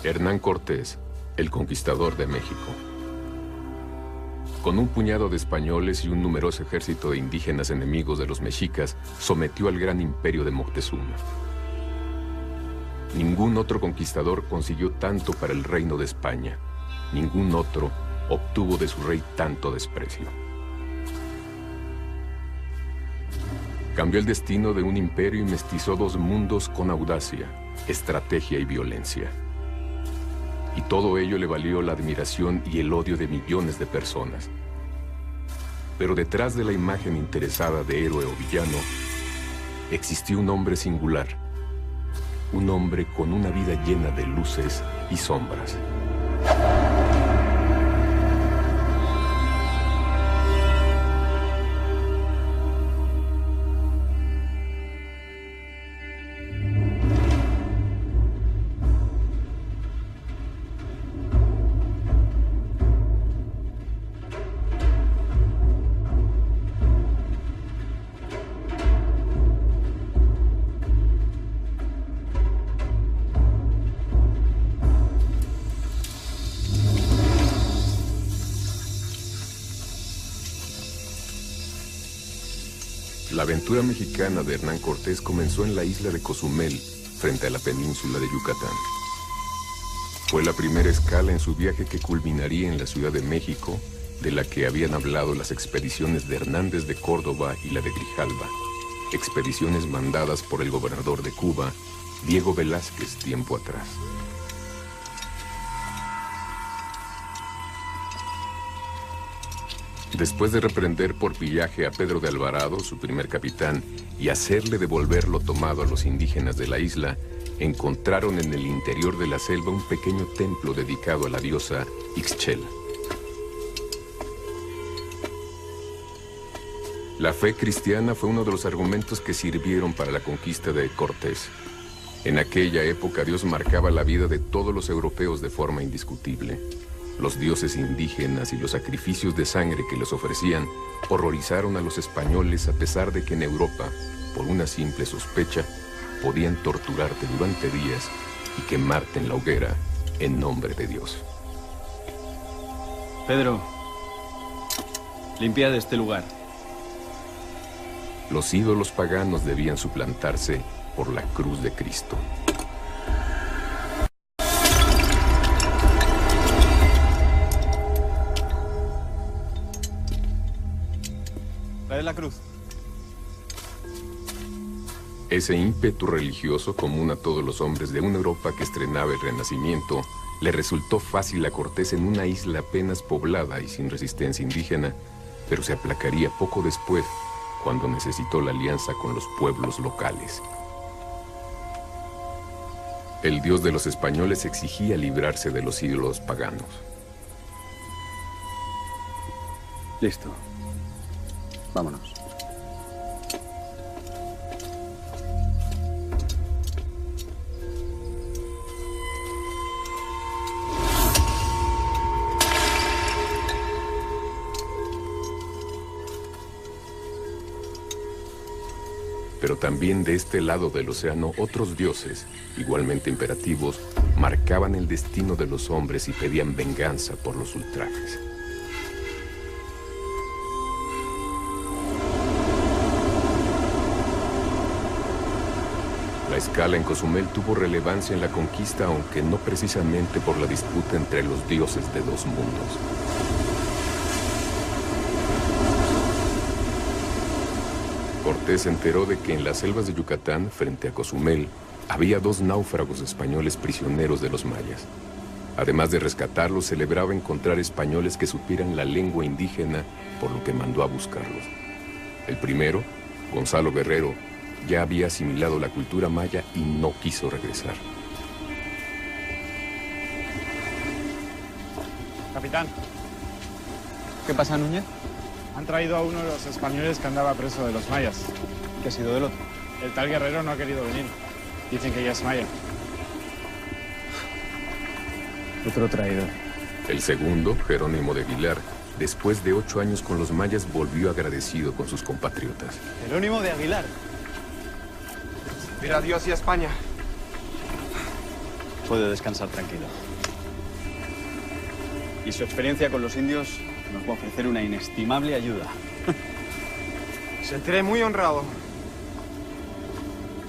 Hernán Cortés, el conquistador de México. Con un puñado de españoles y un numeroso ejército de indígenas enemigos de los mexicas, sometió al gran imperio de Moctezuma. Ningún otro conquistador consiguió tanto para el reino de España. Ningún otro obtuvo de su rey tanto desprecio. Cambió el destino de un imperio y mestizó dos mundos con audacia, estrategia y violencia. Y todo ello le valió la admiración y el odio de millones de personas. Pero detrás de la imagen interesada de héroe o villano, existió un hombre singular. Un hombre con una vida llena de luces y sombras. La aventura mexicana de Hernán Cortés comenzó en la isla de Cozumel, frente a la península de Yucatán. Fue la primera escala en su viaje que culminaría en la Ciudad de México, de la que habían hablado las expediciones de Hernández de Córdoba y la de Grijalva, expediciones mandadas por el gobernador de Cuba, Diego Velázquez, tiempo atrás. Después de reprender por pillaje a Pedro de Alvarado, su primer capitán, y hacerle devolver lo tomado a los indígenas de la isla, encontraron en el interior de la selva un pequeño templo dedicado a la diosa Ixchel. La fe cristiana fue uno de los argumentos que sirvieron para la conquista de Cortés. En aquella época Dios marcaba la vida de todos los europeos de forma indiscutible. Los dioses indígenas y los sacrificios de sangre que les ofrecían horrorizaron a los españoles, a pesar de que en Europa, por una simple sospecha, podían torturarte durante días y quemarte en la hoguera en nombre de Dios. Pedro, limpia de este lugar. Los ídolos paganos debían suplantarse por la cruz de Cristo. Trae la cruz. Ese ímpetu religioso común a todos los hombres de una Europa que estrenaba el Renacimiento le resultó fácil a Cortés en una isla apenas poblada y sin resistencia indígena, pero se aplacaría poco después cuando necesitó la alianza con los pueblos locales. El dios de los españoles exigía librarse de los ídolos paganos. Listo. Vámonos. Pero también de este lado del océano otros dioses, igualmente imperativos, marcaban el destino de los hombres y pedían venganza por los ultrajes. La escala en Cozumel tuvo relevancia en la conquista, aunque no precisamente por la disputa entre los dioses de dos mundos. Cortés se enteró de que en las selvas de Yucatán, frente a Cozumel, había dos náufragos españoles prisioneros de los mayas. Además de rescatarlos, celebraba encontrar españoles que supieran la lengua indígena, por lo que mandó a buscarlos. El primero, Gonzalo Guerrero, ya había asimilado la cultura maya y no quiso regresar. Capitán, ¿Qué pasa, Núñez? han traído a uno de los españoles que andaba preso de los mayas. ¿Qué ha sido del otro? El tal Guerrero no ha querido venir. Dicen que ya es maya. Otro traidor. El segundo, Jerónimo de Aguilar, después de 8 años con los mayas, volvió agradecido con sus compatriotas. Jerónimo de Aguilar. Viva Dios y España. puede descansar tranquilo. Y su experiencia con los indios nos va a ofrecer una inestimable ayuda. Sentiré muy honrado.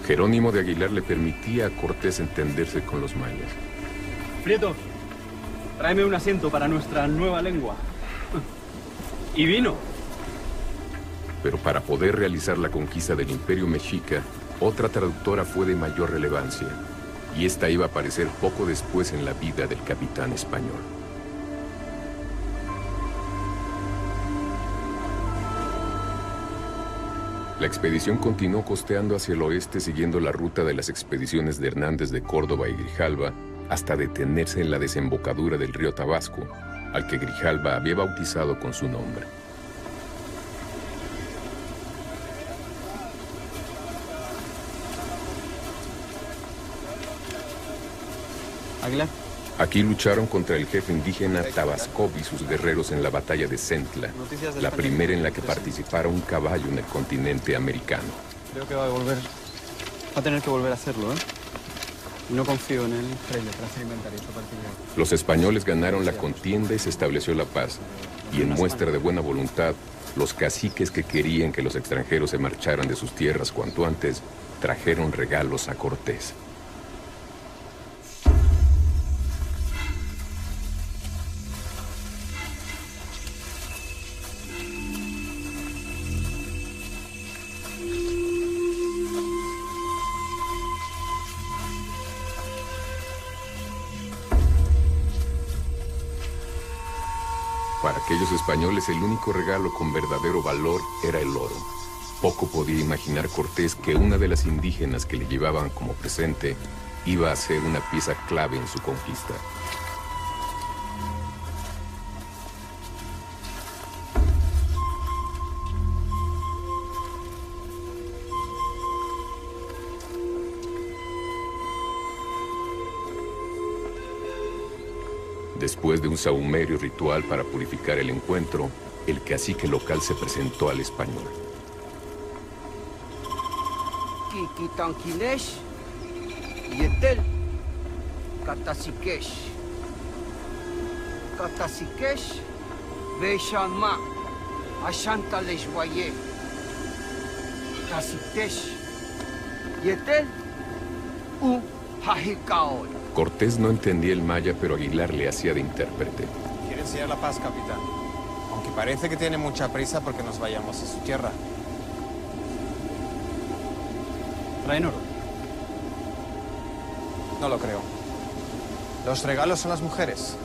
Jerónimo de Aguilar le permitía a Cortés entenderse con los mayas. Prieto, tráeme un asiento para nuestra nueva lengua. Y vino. Pero para poder realizar la conquista del Imperio Mexica, otra traductora fue de mayor relevancia, y esta iba a aparecer poco después en la vida del capitán español. La expedición continuó costeando hacia el oeste siguiendo la ruta de las expediciones de Hernández de Córdoba y Grijalva hasta detenerse en la desembocadura del río Tabasco, al que Grijalva había bautizado con su nombre. Aguilar. Aquí lucharon contra el jefe indígena Tabascov y sus guerreros en la batalla de Centla, la primera en la que participara un caballo en el continente americano. Creo que va a tener que volver a hacerlo, ¿eh? No confío en el fraile para hacer inventario a partir de ahora. Los españoles ganaron la contienda y se estableció la paz. Y en muestra de buena voluntad, los caciques que querían que los extranjeros se marcharan de sus tierras cuanto antes, trajeron regalos a Cortés. Para aquellos españoles el único regalo con verdadero valor era el oro. Poco podía imaginar Cortés que una de las indígenas que le llevaban como presente iba a ser una pieza clave en su conquista. Después de un sahumerio ritual para purificar el encuentro, el cacique local se presentó al español. Kikitankinesh, Yetel, Katasikesh. Katasikesh, Beshanma, Ashanta Leshwaye. Kasitesh, Yetel, U Hajikaol. Cortés no entendía el maya, pero Aguilar le hacía de intérprete. Quiere enseñar la paz, capitán. Aunque parece que tiene mucha prisa porque nos vayamos a su tierra. ¿Traen oro? No lo creo. Los regalos son las mujeres.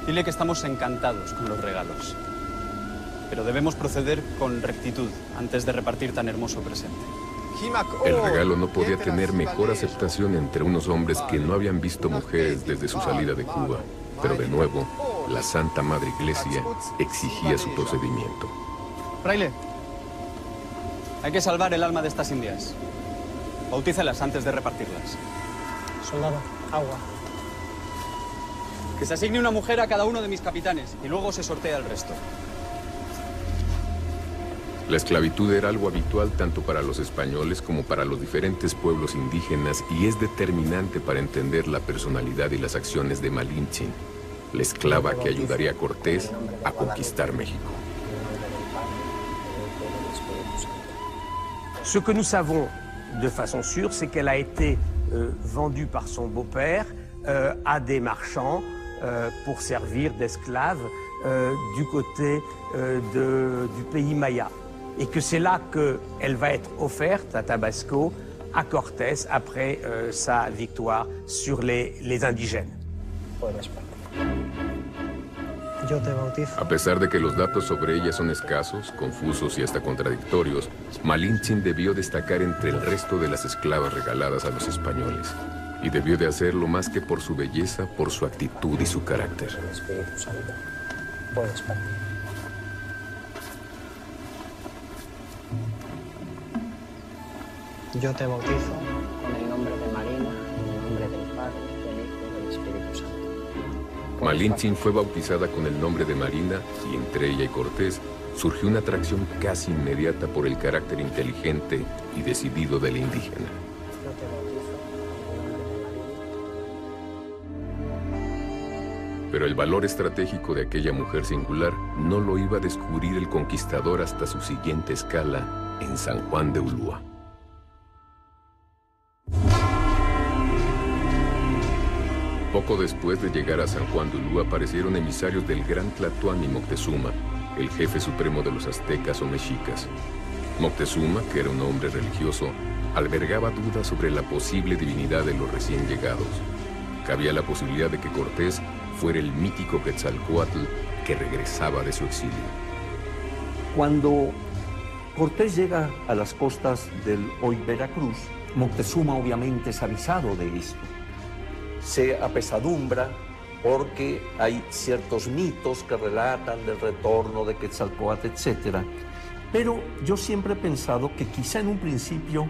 Dile que estamos encantados con los regalos. Pero debemos proceder con rectitud antes de repartir tan hermoso presente. El regalo no podía tener mejor aceptación entre unos hombres que no habían visto mujeres desde su salida de Cuba. Pero de nuevo, la Santa Madre Iglesia exigía su procedimiento. Fraile, hay que salvar el alma de estas indias. Bautícelas antes de repartirlas. Soldado, agua. Que se asigne una mujer a cada uno de mis capitanes y luego se sortea el resto. La esclavitud era algo habitual tanto para los españoles como para los diferentes pueblos indígenas y es determinante para entender la personalidad y las acciones de Malinche, la esclava que ayudaría a Cortés a conquistar México. Ce que nous savons de façon sûre, c'est qu'elle a été vendue par son beau-père à des marchands pour servir d'esclave du côté du pays maya. Et que c'est là qu'elle va être offerte à Tabasco, à Cortés, après sa victoire sur les indigènes. Yo te bautizo. A pesar de que los datos sobre ella son escasos, confusos y hasta contradictorios, Malinche debió destacar entre el resto de las esclavas regaladas a los españoles. Y debió de hacerlo más que por su belleza, por su actitud y su carácter. El Espíritu Santo. Puedes partir. Yo te bautizo con el nombre de Marina, en el nombre del Padre, del Hijo y del Espíritu Santo. Malintzin fue bautizada con el nombre de Marina y entre ella y Cortés surgió una atracción casi inmediata por el carácter inteligente y decidido de la indígena. Yo te bautizo en el nombre de Marina. Pero el valor estratégico de aquella mujer singular no lo iba a descubrir el conquistador hasta su siguiente escala en San Juan de Ulúa. Poco después de llegar a San Juan de Ulúa aparecieron emisarios del gran Tlatoani Moctezuma, el jefe supremo de los aztecas o mexicas. Moctezuma, que era un hombre religioso, albergaba dudas sobre la posible divinidad de los recién llegados. Cabía la posibilidad de que Cortés fuera el mítico Quetzalcóatl que regresaba de su exilio. Cuando Cortés llega a las costas del hoy Veracruz, Moctezuma obviamente es avisado de esto. Se apesadumbra porque hay ciertos mitos que relatan del retorno de Quetzalcóatl, etc. Pero yo siempre he pensado que quizá en un principio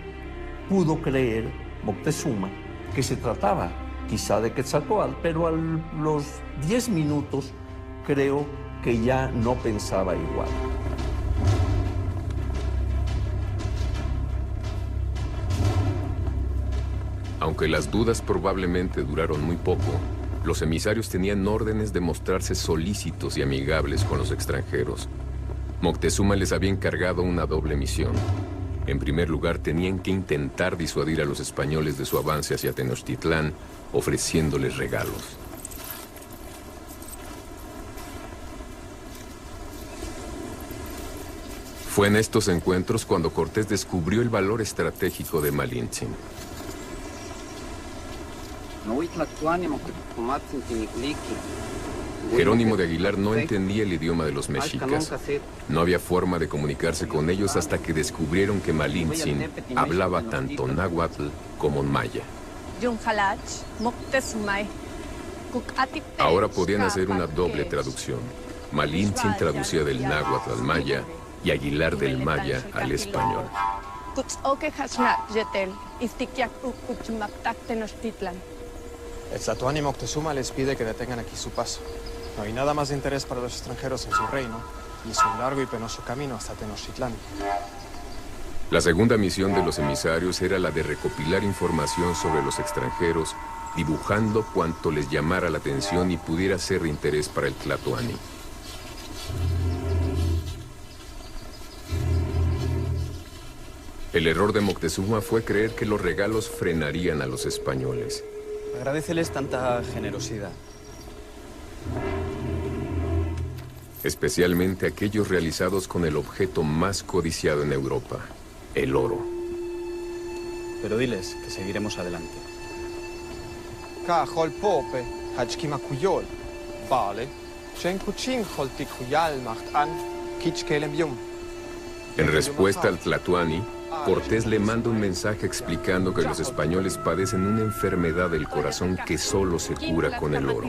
pudo creer Moctezuma que se trataba quizá de Quetzalcóatl, pero a los 10 minutos creo que ya no pensaba igual. Aunque las dudas probablemente duraron muy poco, los emisarios tenían órdenes de mostrarse solícitos y amigables con los extranjeros. Moctezuma les había encargado una doble misión. En primer lugar, tenían que intentar disuadir a los españoles de su avance hacia Tenochtitlán, ofreciéndoles regalos. Fue en estos encuentros cuando Cortés descubrió el valor estratégico de Malintzin. Jerónimo de Aguilar no entendía el idioma de los mexicas. No había forma de comunicarse con ellos hasta que descubrieron que Malintzin hablaba tanto náhuatl como maya. Ahora podían hacer una doble traducción. Malintzin traducía del náhuatl al maya y Aguilar del maya al español. El Tlatoani Moctezuma les pide que detengan aquí su paso. No hay nada más de interés para los extranjeros en su reino, y es un largo y penoso camino hasta Tenochtitlán. La segunda misión de los emisarios era la de recopilar información sobre los extranjeros, dibujando cuanto les llamara la atención y pudiera ser de interés para el Tlatoani. El error de Moctezuma fue creer que los regalos frenarían a los españoles. Agradeceles tanta generosidad. Especialmente aquellos realizados con el objeto más codiciado en Europa, el oro. Pero diles que seguiremos adelante. Cajol pope, hachkimakuyol, vale, chenkuchin holtikuyal macht an, kichkelem. En respuesta al Tlatoani, Cortés le manda un mensaje explicando que los españoles padecen una enfermedad del corazón que solo se cura con el oro.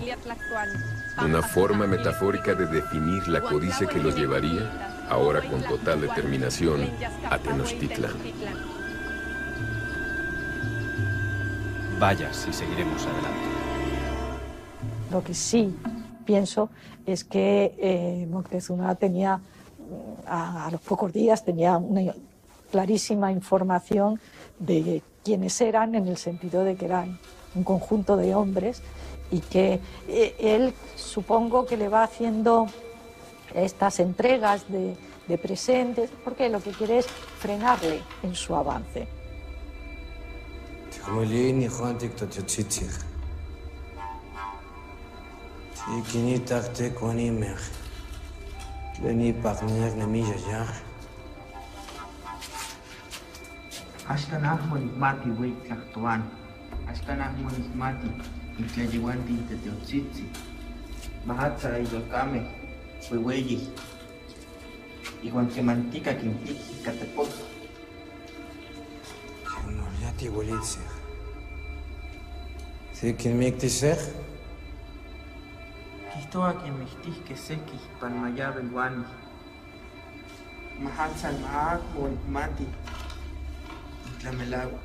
Una forma metafórica de definir la codicia que los llevaría, ahora con total determinación, a Tenochtitlán. Vayas y seguiremos adelante. Lo que sí pienso es que Moctezuma tenía, a los pocos días, tenía una clarísima información de quiénes eran, en el sentido de que eran un conjunto de hombres, y que él, supongo que le va haciendo estas entregas de presentes porque lo que quiere es frenarle en su avance. Hasta nahmonikmati wik tlactoan, hasta nahmonikmati intlayehuanti teteotzitzi, mahatza iyolkame, huehueyi, iguanquemantica quintiki catepot. Señoriati bolitsej. ¿Sekin mictisej? Kistoa quemixtihque seki panmayab elwani. Mahatza nahmonikmati. Tlamelagua.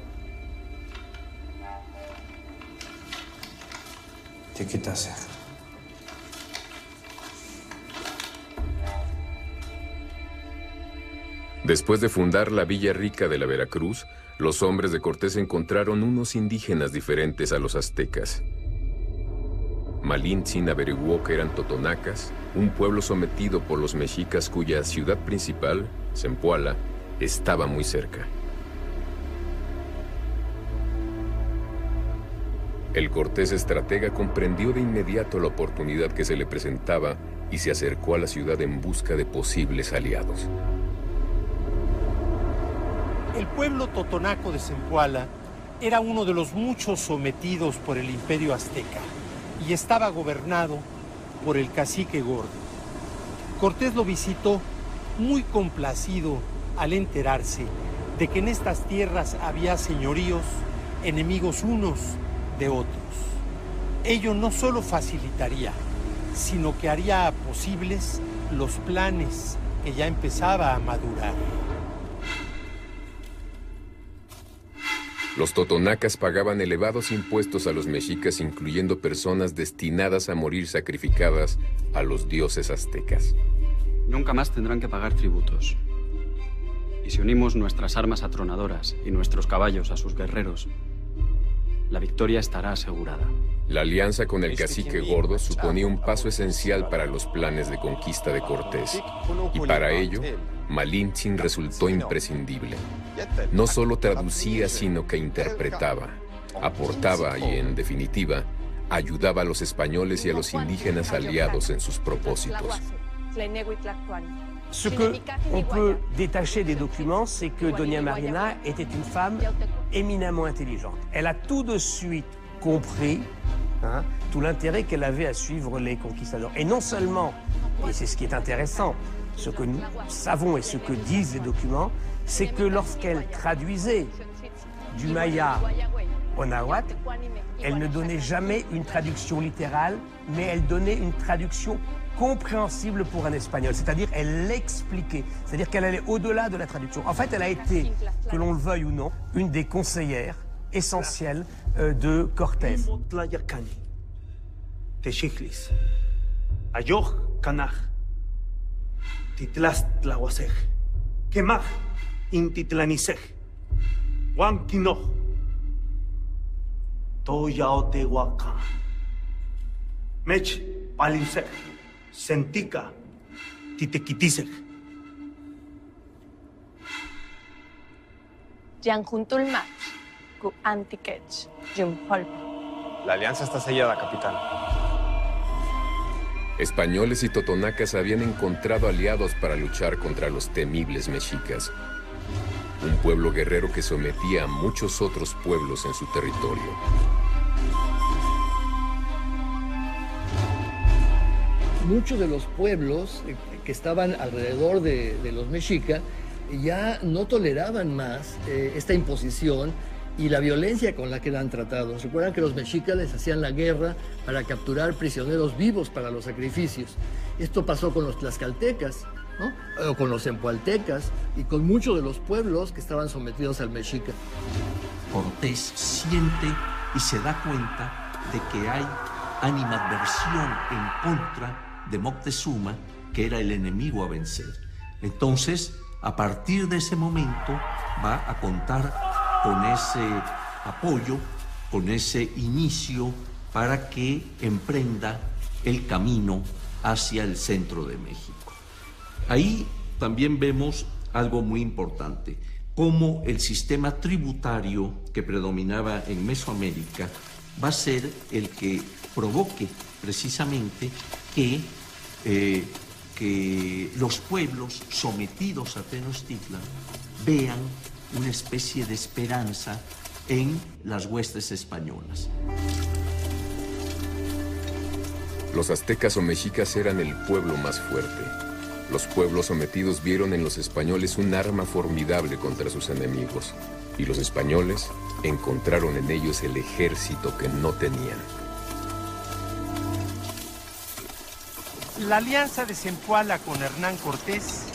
Tiquitasej. Después de fundar la Villa Rica de la Veracruz, los hombres de Cortés encontraron unos indígenas diferentes a los aztecas. Malintzin averiguó que eran totonacas, un pueblo sometido por los mexicas cuya ciudad principal, Zempoala, estaba muy cerca. El Cortés estratega comprendió de inmediato la oportunidad que se le presentaba y se acercó a la ciudad en busca de posibles aliados. El pueblo totonaco de Zempoala era uno de los muchos sometidos por el imperio azteca y estaba gobernado por el cacique Gordo. Cortés lo visitó muy complacido al enterarse de que en estas tierras había señoríos enemigos unos de otros. Ello no solo facilitaría, sino que haría posibles los planes que ya empezaba a madurar. Los totonacas pagaban elevados impuestos a los mexicas, incluyendo personas destinadas a morir sacrificadas a los dioses aztecas. Nunca más tendrán que pagar tributos. Y si unimos nuestras armas atronadoras y nuestros caballos a sus guerreros, la victoria estará asegurada. La alianza con el cacique Gordo suponía un paso esencial para los planes de conquista de Cortés, y para ello, Malintzin resultó imprescindible. No solo traducía, sino que interpretaba, aportaba y, en definitiva, ayudaba a los españoles y a los indígenas aliados en sus propósitos. Ce que on peut détacher des documents, c'est que Doña Marina était une femme éminemment intelligente. Elle a tout de suite compris tout l'intérêt qu'elle avait à suivre les conquistadors. Et non seulement, et c'est ce qui est intéressant, ce que nous savons et ce que disent les documents, c'est que lorsqu'elle traduisait du maya au nahuatl, elle ne donnait jamais une traduction littérale, mais elle donnait une traduction compréhensible pour un espagnol, c'est-à-dire elle l'expliquait, c'est-à-dire qu'elle allait au-delà de la traduction. En fait, elle a été, que l'on le veuille ou non, une des conseillères essentielles de Cortés. Techiclis, Ayoh Canaj, Titlastlahuasej, Quemaj, Intitlanisej, Huanquinoj, Toyaotehuacán, Mech Palinsej, Sentica, Titequitisej. Yanjuntulmach, Ku Antikech, Yumpolpa. La alianza está sellada, capitán. Españoles y totonacas habían encontrado aliados para luchar contra los temibles mexicas, un pueblo guerrero que sometía a muchos otros pueblos en su territorio. Muchos de los pueblos que estaban alrededor de los mexicas ya no toleraban más esta imposición y la violencia con la que eran tratados. Recuerdan que los mexicas les hacían la guerra para capturar prisioneros vivos para los sacrificios. Esto pasó con los tlaxcaltecas, ¿no? O con los zempoaltecas y con muchos de los pueblos que estaban sometidos al mexica. Cortés siente y se da cuenta de que hay animadversión en contra de Moctezuma, que era el enemigo a vencer. Entonces, a partir de ese momento, va a contar con ese apoyo, con ese inicio para que emprenda el camino hacia el centro de México. Ahí también vemos algo muy importante, cómo el sistema tributario que predominaba en Mesoamérica va a ser el que provoque precisamente que los pueblos sometidos a Tenochtitlan vean una especie de esperanza en las huestes españolas. Los aztecas o mexicas eran el pueblo más fuerte. Los pueblos sometidos vieron en los españoles un arma formidable contra sus enemigos, y los españoles encontraron en ellos el ejército que no tenían. La alianza de Zempoala con Hernán Cortés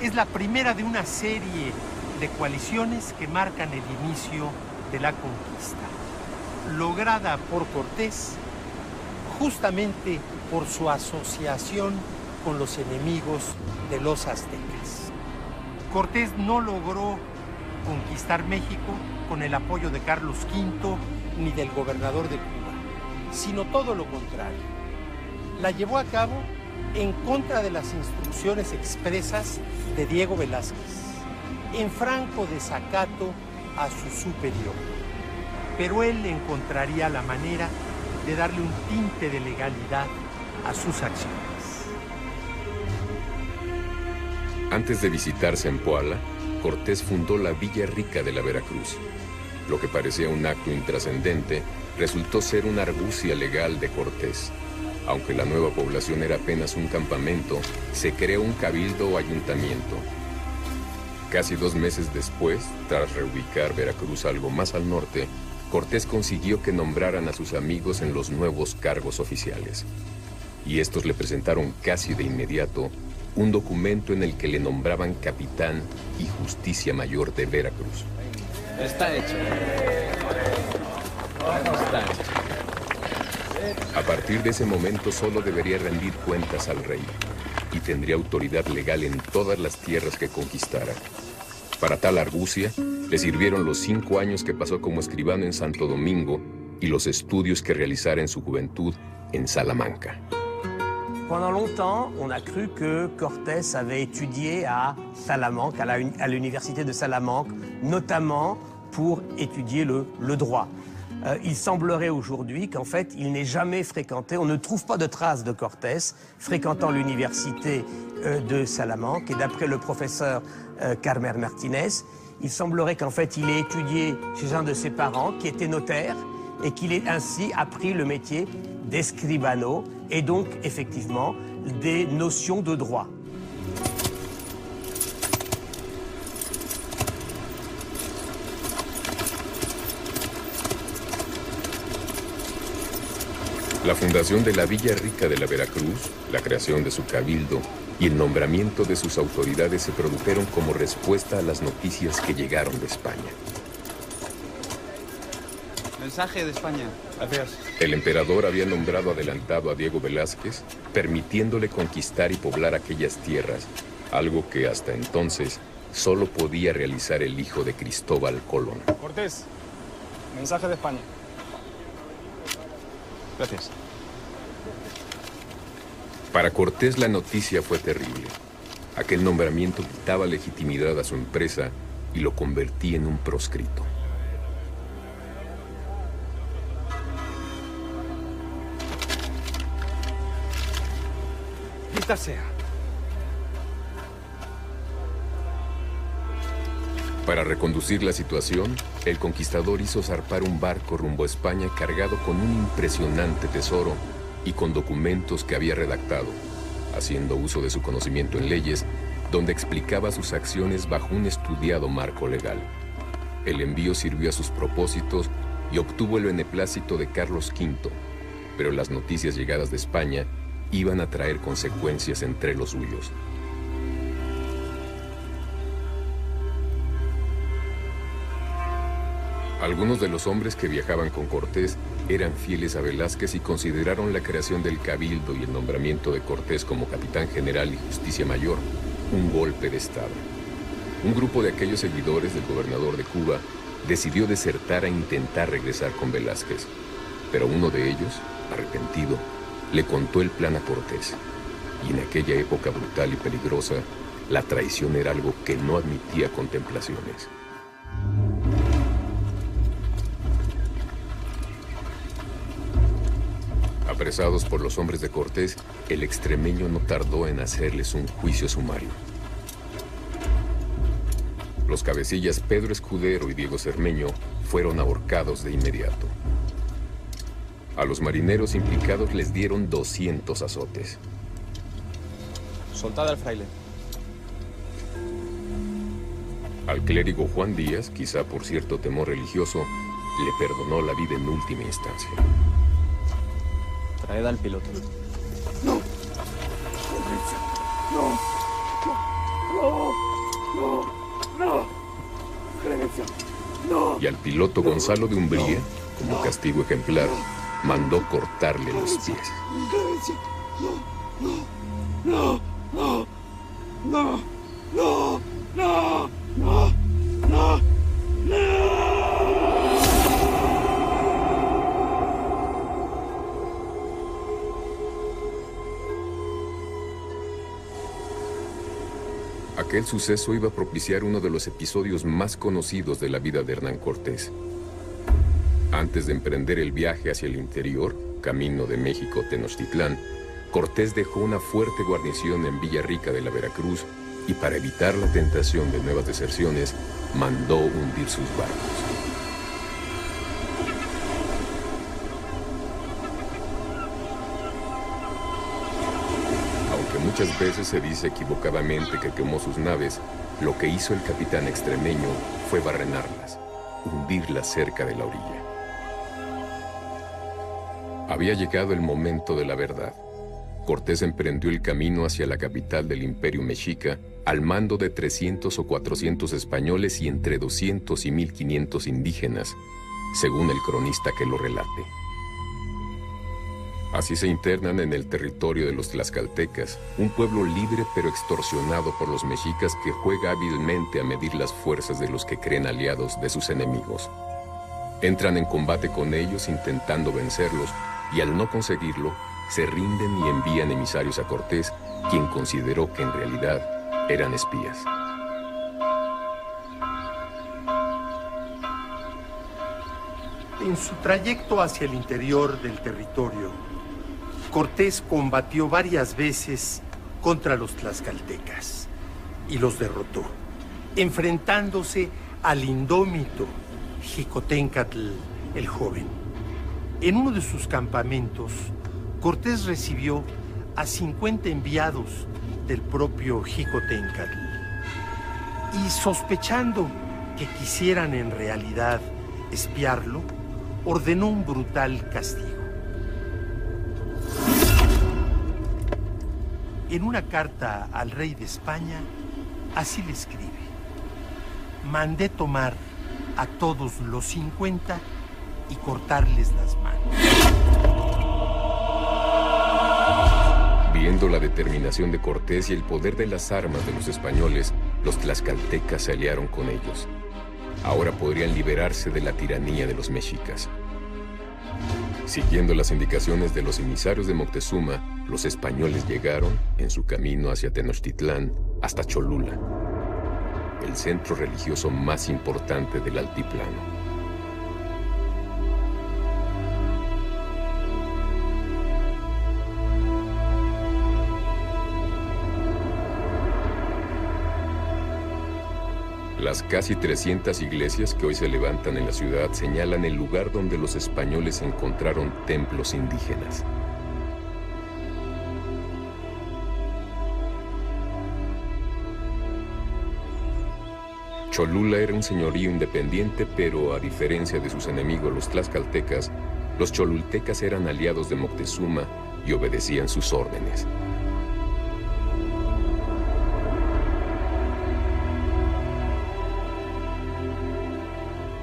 es la primera de una serie de coaliciones que marcan el inicio de la conquista, lograda por Cortés justamente por su asociación con los enemigos de los aztecas. Cortés no logró conquistar México con el apoyo de Carlos V ni del gobernador de Cuba, sino todo lo contrario. La llevó a cabo en contra de las instrucciones expresas de Diego Velázquez, en franco desacato a su superior. Pero él encontraría la manera de darle un tinte de legalidad a sus acciones. Antes de visitar Zempoala, Cortés fundó la Villa Rica de la Veracruz. Lo que parecía un acto intrascendente resultó ser una argucia legal de Cortés. Aunque la nueva población era apenas un campamento, se creó un cabildo o ayuntamiento. Casi 2 meses después, tras reubicar Veracruz algo más al norte, Cortés consiguió que nombraran a sus amigos en los nuevos cargos oficiales. Y estos le presentaron casi de inmediato un documento en el que le nombraban capitán y justicia mayor de Veracruz. Está hecho. Está hecho. A partir de ese momento solo debería rendir cuentas al rey y tendría autoridad legal en todas las tierras que conquistara. Para tal argucia, le sirvieron los 5 años que pasó como escribano en Santo Domingo y los estudios que realizara en su juventud en Salamanca. Pendant longtemps, on a cru que Cortés avait étudié à Salamanque, à l'université de Salamanque, notamment pour étudier le droit. Il semblerait aujourd'hui qu'en fait, il n'ait jamais fréquenté, on ne trouve pas de traces de Cortés fréquentant l'université de Salamanque. Et d'après le professeur Carmen Martinez, il semblerait qu'en fait, il ait étudié chez un de ses parents qui était notaire et qu'il ait ainsi appris le métier d'escribano et donc effectivement des notions de droit. La fundación de la Villa Rica de la Veracruz, la creación de su cabildo y el nombramiento de sus autoridades se produjeron como respuesta a las noticias que llegaron de España. Mensaje de España. Gracias. El emperador había nombrado adelantado a Diego Velázquez, permitiéndole conquistar y poblar aquellas tierras, algo que hasta entonces solo podía realizar el hijo de Cristóbal Colón. Cortés, mensaje de España. Gracias. Para Cortés la noticia fue terrible. Aquel nombramiento quitaba legitimidad a su empresa y lo convertía en un proscrito. Vista sea. Para reconducir la situación, el conquistador hizo zarpar un barco rumbo a España cargado con un impresionante tesoro y con documentos que había redactado, haciendo uso de su conocimiento en leyes, donde explicaba sus acciones bajo un estudiado marco legal. El envío sirvió a sus propósitos y obtuvo el beneplácito de Carlos V, pero las noticias llegadas de España iban a traer consecuencias entre los suyos. Algunos de los hombres que viajaban con Cortés eran fieles a Velázquez y consideraron la creación del cabildo y el nombramiento de Cortés como capitán general y justicia mayor un golpe de estado. Un grupo de aquellos seguidores del gobernador de Cuba decidió desertar a intentar regresar con Velázquez, pero uno de ellos, arrepentido, le contó el plan a Cortés, y en aquella época brutal y peligrosa, la traición era algo que no admitía contemplaciones. Apresados por los hombres de Cortés, el extremeño no tardó en hacerles un juicio sumario. Los cabecillas Pedro Escudero y Diego Cermeño fueron ahorcados de inmediato. A los marineros implicados les dieron 200 azotes. Soltad al fraile. Al clérigo Juan Díaz, quizá por cierto temor religioso, le perdonó la vida en última instancia. Traed al piloto. No. No. No. No. No. Clemencia. No. Y al piloto Gonzalo de Umbría, como castigo ejemplar, mandó cortarle los pies. Clemencia. No. No. No. No. No. No. Aquel suceso iba a propiciar uno de los episodios más conocidos de la vida de Hernán Cortés. Antes de emprender el viaje hacia el interior, camino de México a Tenochtitlán, Cortés dejó una fuerte guarnición en Villarrica de la Veracruz y para evitar la tentación de nuevas deserciones, mandó hundir sus barcos. Aunque muchas veces se dice equivocadamente que quemó sus naves, lo que hizo el capitán extremeño fue barrenarlas, hundirlas cerca de la orilla. Había llegado el momento de la verdad. Cortés emprendió el camino hacia la capital del Imperio Mexica al mando de 300 o 400 españoles y entre 200 y 1500 indígenas, según el cronista que lo relate. Así se internan en el territorio de los tlaxcaltecas, un pueblo libre pero extorsionado por los mexicas que juega hábilmente a medir las fuerzas de los que creen aliados de sus enemigos. Entran en combate con ellos intentando vencerlos y al no conseguirlo, se rinden y envían emisarios a Cortés, quien consideró que en realidad eran espías. En su trayecto hacia el interior del territorio, Cortés combatió varias veces contra los tlaxcaltecas y los derrotó, enfrentándose al indómito Xicoténcatl el Joven. En uno de sus campamentos, Cortés recibió a 50 enviados del propio Xicoténcatl y sospechando que quisieran en realidad espiarlo, ordenó un brutal castigo. En una carta al rey de España, así le escribe: mandé tomar a todos los 50 y cortarles las manos. Viendo la determinación de Cortés y el poder de las armas de los españoles, los tlaxcaltecas se aliaron con ellos. Ahora podrían liberarse de la tiranía de los mexicas. Siguiendo las indicaciones de los emisarios de Moctezuma, los españoles llegaron, en su camino hacia Tenochtitlán, hasta Cholula, el centro religioso más importante del altiplano. Las casi 300 iglesias que hoy se levantan en la ciudad señalan el lugar donde los españoles encontraron templos indígenas. Cholula era un señorío independiente, pero a diferencia de sus enemigos los tlaxcaltecas, los cholultecas eran aliados de Moctezuma y obedecían sus órdenes.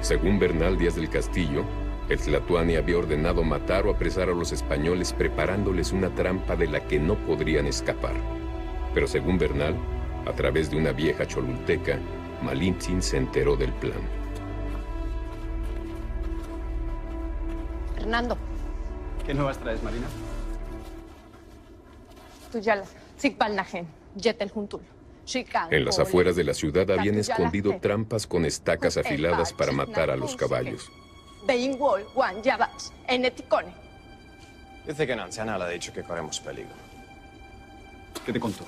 Según Bernal Díaz del Castillo, el Tlatoani había ordenado matar o apresar a los españoles preparándoles una trampa de la que no podrían escapar. Pero según Bernal, a través de una vieja cholulteca, Malintzin se enteró del plan. Fernando. ¿Qué nuevas traes, Marina? Tuyala, Zikbalnajen, Yetel Juntul. En las afueras de la ciudad habían escondido trampas con estacas afiladas para matar a los caballos. Dice que la anciana le ha dicho que corremos peligro. ¿Qué te contó?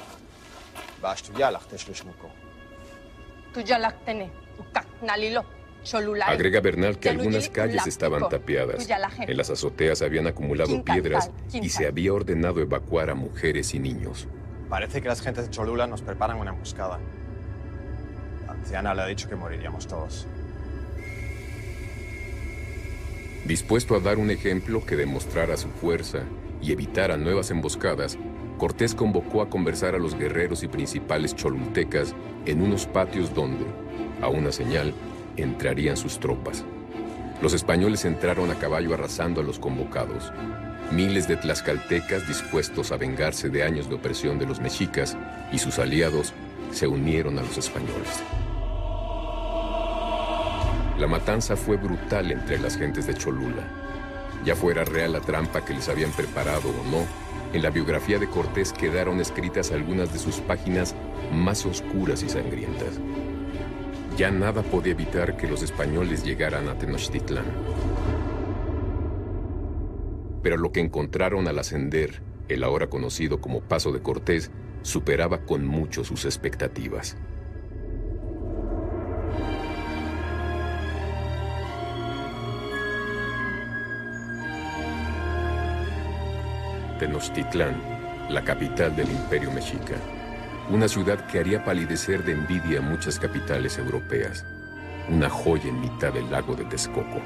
Agrega Bernal que algunas calles estaban tapiadas. En las azoteas habían acumulado piedras y se había ordenado evacuar a mujeres y niños. Parece que las gentes de Cholula nos preparan una emboscada. La anciana le ha dicho que moriríamos todos. Dispuesto a dar un ejemplo que demostrara su fuerza y evitara nuevas emboscadas, Cortés convocó a conversar a los guerreros y principales cholultecas en unos patios donde, a una señal, entrarían sus tropas. Los españoles entraron a caballo arrasando a los convocados. Miles de tlaxcaltecas dispuestos a vengarse de años de opresión de los mexicas y sus aliados se unieron a los españoles. La matanza fue brutal entre las gentes de Cholula. Ya fuera real la trampa que les habían preparado o no, en la biografía de Cortés quedaron escritas algunas de sus páginas más oscuras y sangrientas. Ya nada podía evitar que los españoles llegaran a Tenochtitlán. Pero lo que encontraron al ascender, el ahora conocido como Paso de Cortés, superaba con mucho sus expectativas. Tenochtitlán, la capital del Imperio Mexica. Una ciudad que haría palidecer de envidia a muchas capitales europeas. Una joya en mitad del lago de Texcoco.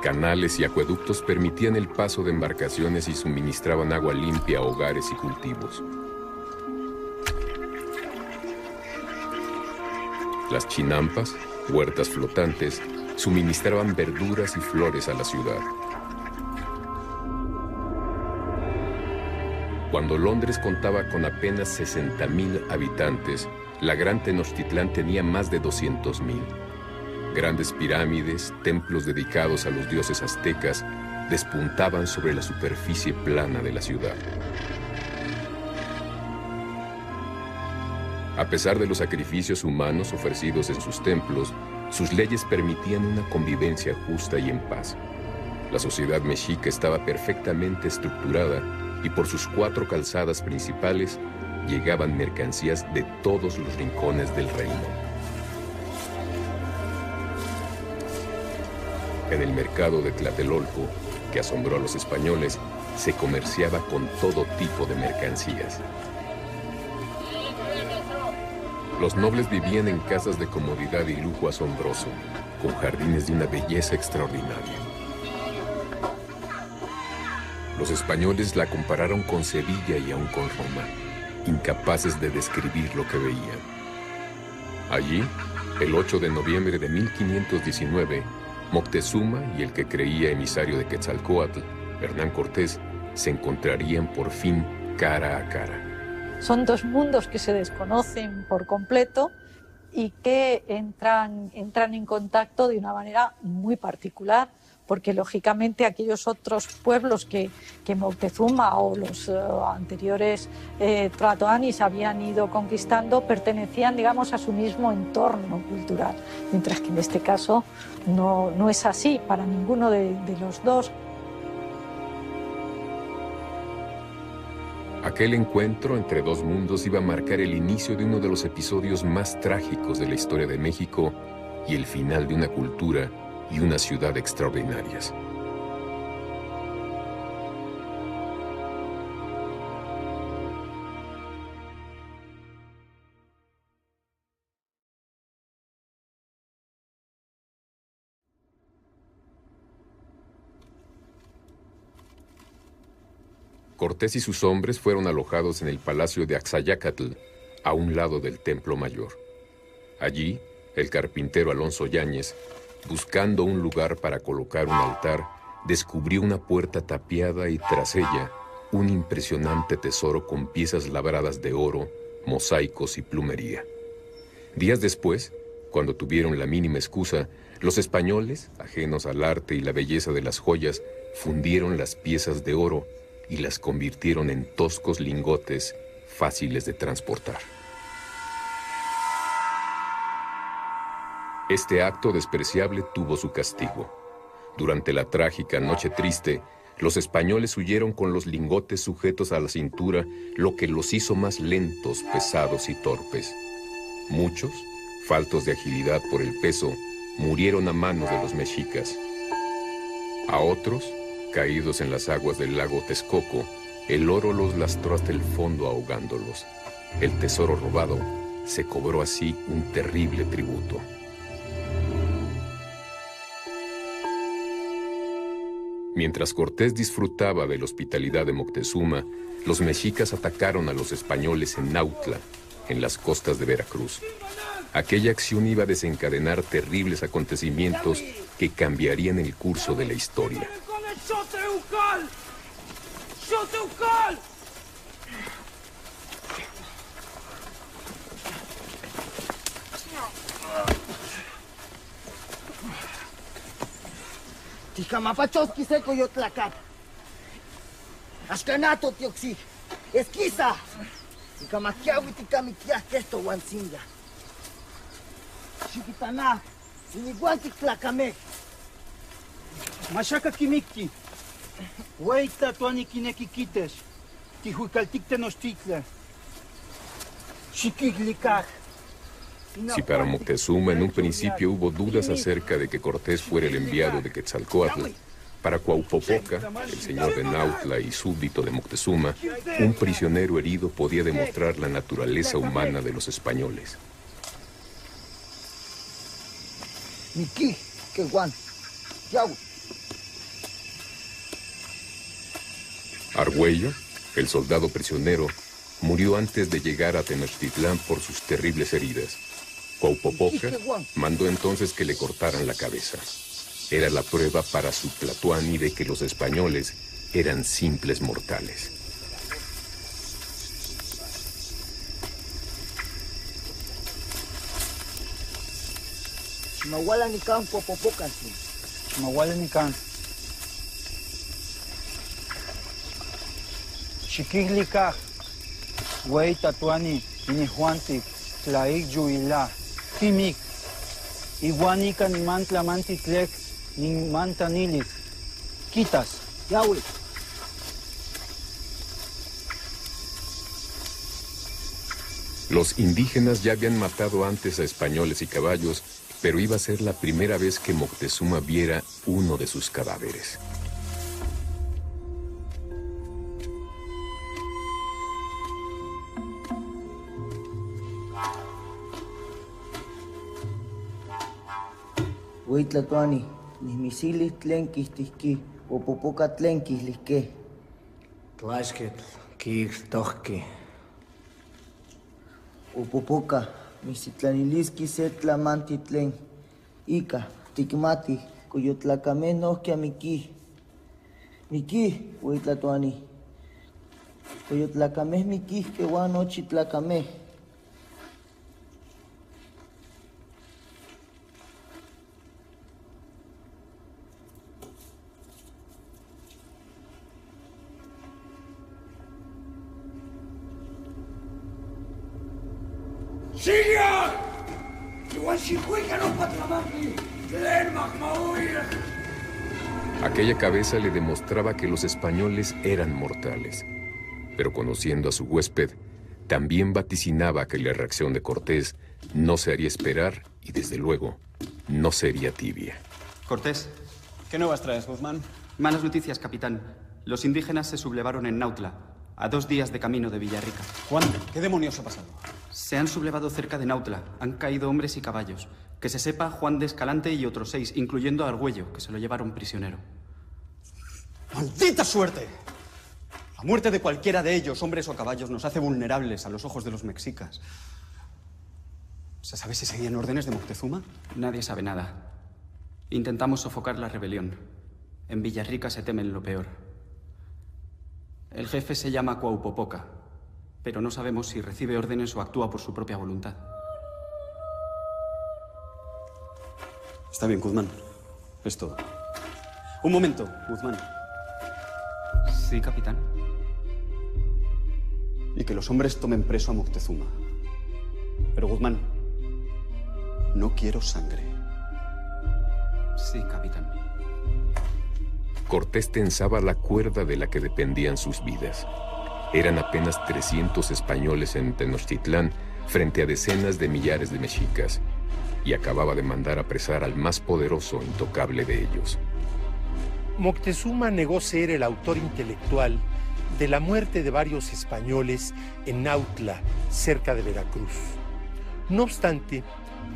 Canales y acueductos permitían el paso de embarcaciones y suministraban agua limpia a hogares y cultivos. Las chinampas, huertas flotantes, suministraban verduras y flores a la ciudad. Cuando Londres contaba con apenas 60,000 habitantes, la gran Tenochtitlán tenía más de 200,000. Grandes pirámides, templos dedicados a los dioses aztecas, despuntaban sobre la superficie plana de la ciudad. A pesar de los sacrificios humanos ofrecidos en sus templos, sus leyes permitían una convivencia justa y en paz. La sociedad mexica estaba perfectamente estructurada y por sus 4 calzadas principales llegaban mercancías de todos los rincones del reino. En el mercado de Tlatelolco, que asombró a los españoles, se comerciaba con todo tipo de mercancías. Los nobles vivían en casas de comodidad y lujo asombroso, con jardines de una belleza extraordinaria. Los españoles la compararon con Sevilla y aún con Roma, incapaces de describir lo que veían. Allí, el 8 de noviembre de 1519, Moctezuma y el que creía emisario de Quetzalcóatl, Hernán Cortés, se encontrarían por fin cara a cara. Son 2 mundos que se desconocen por completo y que entran en contacto de una manera muy particular, porque lógicamente aquellos otros pueblos que Moctezuma o los anteriores tlatoanis habían ido conquistando pertenecían, digamos, a su mismo entorno cultural, mientras que en este caso no es así para ninguno de los dos. Aquel encuentro entre 2 mundos iba a marcar el inicio de uno de los episodios más trágicos de la historia de México y el final de una cultura y una ciudad extraordinarias. Cortés y sus hombres fueron alojados en el palacio de Axayácatl, a un lado del Templo Mayor. Allí, el carpintero Alonso Yáñez, buscando un lugar para colocar un altar, descubrió una puerta tapiada y tras ella un impresionante tesoro con piezas labradas de oro, mosaicos y plumería. Días después, cuando tuvieron la mínima excusa, los españoles, ajenos al arte y la belleza de las joyas, fundieron las piezas de oro y las convirtieron en toscos lingotes fáciles de transportar. Este acto despreciable tuvo su castigo. Durante la trágica Noche Triste, los españoles huyeron con los lingotes sujetos a la cintura, lo que los hizo más lentos, pesados y torpes. Muchos, faltos de agilidad por el peso, murieron a manos de los mexicas. A otros, caídos en las aguas del lago Texcoco, el oro los lastró hasta el fondo ahogándolos. El tesoro robado se cobró así un terrible tributo. Mientras Cortés disfrutaba de la hospitalidad de Moctezuma, los mexicas atacaron a los españoles en Nautla, en las costas de Veracruz. Aquella acción iba a desencadenar terribles acontecimientos que cambiarían el curso de la historia. Ticamapachoski seco yo tlacat. Ashkanato tioxi. Esquiza. Ticamaquiawi ticamiquias que esto guancinga. Chiquitaná. Iniguanti tlacame. Mashaka kimiki. Hueita tuani kinekikites. Tihuicaltic tenochtitla. Chiquiglicaj. Si para Moctezuma en un principio hubo dudas acerca de que Cortés fuera el enviado de Quetzalcóatl, para Cuauhpopoca, el señor de Nautla y súbdito de Moctezuma, un prisionero herido podía demostrar la naturaleza humana de los españoles. Miki, que guan. Yau. Argüello, el soldado prisionero, murió antes de llegar a Tenochtitlán por sus terribles heridas. Cuauhpopoca mandó entonces que le cortaran la cabeza. Era la prueba para su Tlatoani de que los españoles eran simples mortales. Chimahuala ni can Cuauhpopoca. Chimahuala ni can. Chiquiglicaj. Güey tatuani, inihuantic, tlaik yuila, timik, iguanica ni mantla mantitlec, ni mantanilis, quitas, Yahweh. Los indígenas ya habían matado antes a españoles y caballos, pero iba a ser la primera vez que Moctezuma viera uno de sus cadáveres. Huitlatuani, ni misilis tlenquis tisqui, Cuauhpopoca tlenquis lisque. Tlaxquetl, quil, tohqui. Cuauhpopoca, misitlanilisqui se tlamanti tlen. Ica, ticmati, cuyo tlacameh nohqui miki. Miki, Huitlatuani. Cuyo tlacameh miki, que guan nochi tlacameh. ¡Siga! ¡Igual si juega no patramaki! ¡Len magmauir! Aquella cabeza le demostraba que los españoles eran mortales. Pero conociendo a su huésped, también vaticinaba que la reacción de Cortés no se haría esperar y, desde luego, no sería tibia. Cortés. ¿Qué nuevas traes, Guzmán? Malas noticias, capitán. Los indígenas se sublevaron en Nautla, a 2 días de camino de Villarrica. Juan, ¿qué demonios ha pasado? Se han sublevado cerca de Nautla. Han caído hombres y caballos. Que se sepa, Juan de Escalante y otros 6, incluyendo a Argüello, que se lo llevaron prisionero. ¡Maldita suerte! La muerte de cualquiera de ellos, hombres o caballos, nos hace vulnerables a los ojos de los mexicas. ¿Se sabe si seguían órdenes de Moctezuma? Nadie sabe nada. Intentamos sofocar la rebelión. En Villarrica se temen lo peor. El jefe se llama Cuauhpopoca, pero no sabemos si recibe órdenes o actúa por su propia voluntad. Está bien, Guzmán. Es todo. Un momento, Guzmán. Sí, capitán. Y que los hombres tomen preso a Moctezuma. Pero, Guzmán, no quiero sangre. Sí, capitán. Cortés tensaba la cuerda de la que dependían sus vidas. Eran apenas 300 españoles en Tenochtitlán frente a decenas de millares de mexicas, y acababa de mandar apresar al más poderoso intocable de ellos. Moctezuma negó ser el autor intelectual de la muerte de varios españoles en Nautla, cerca de Veracruz. No obstante,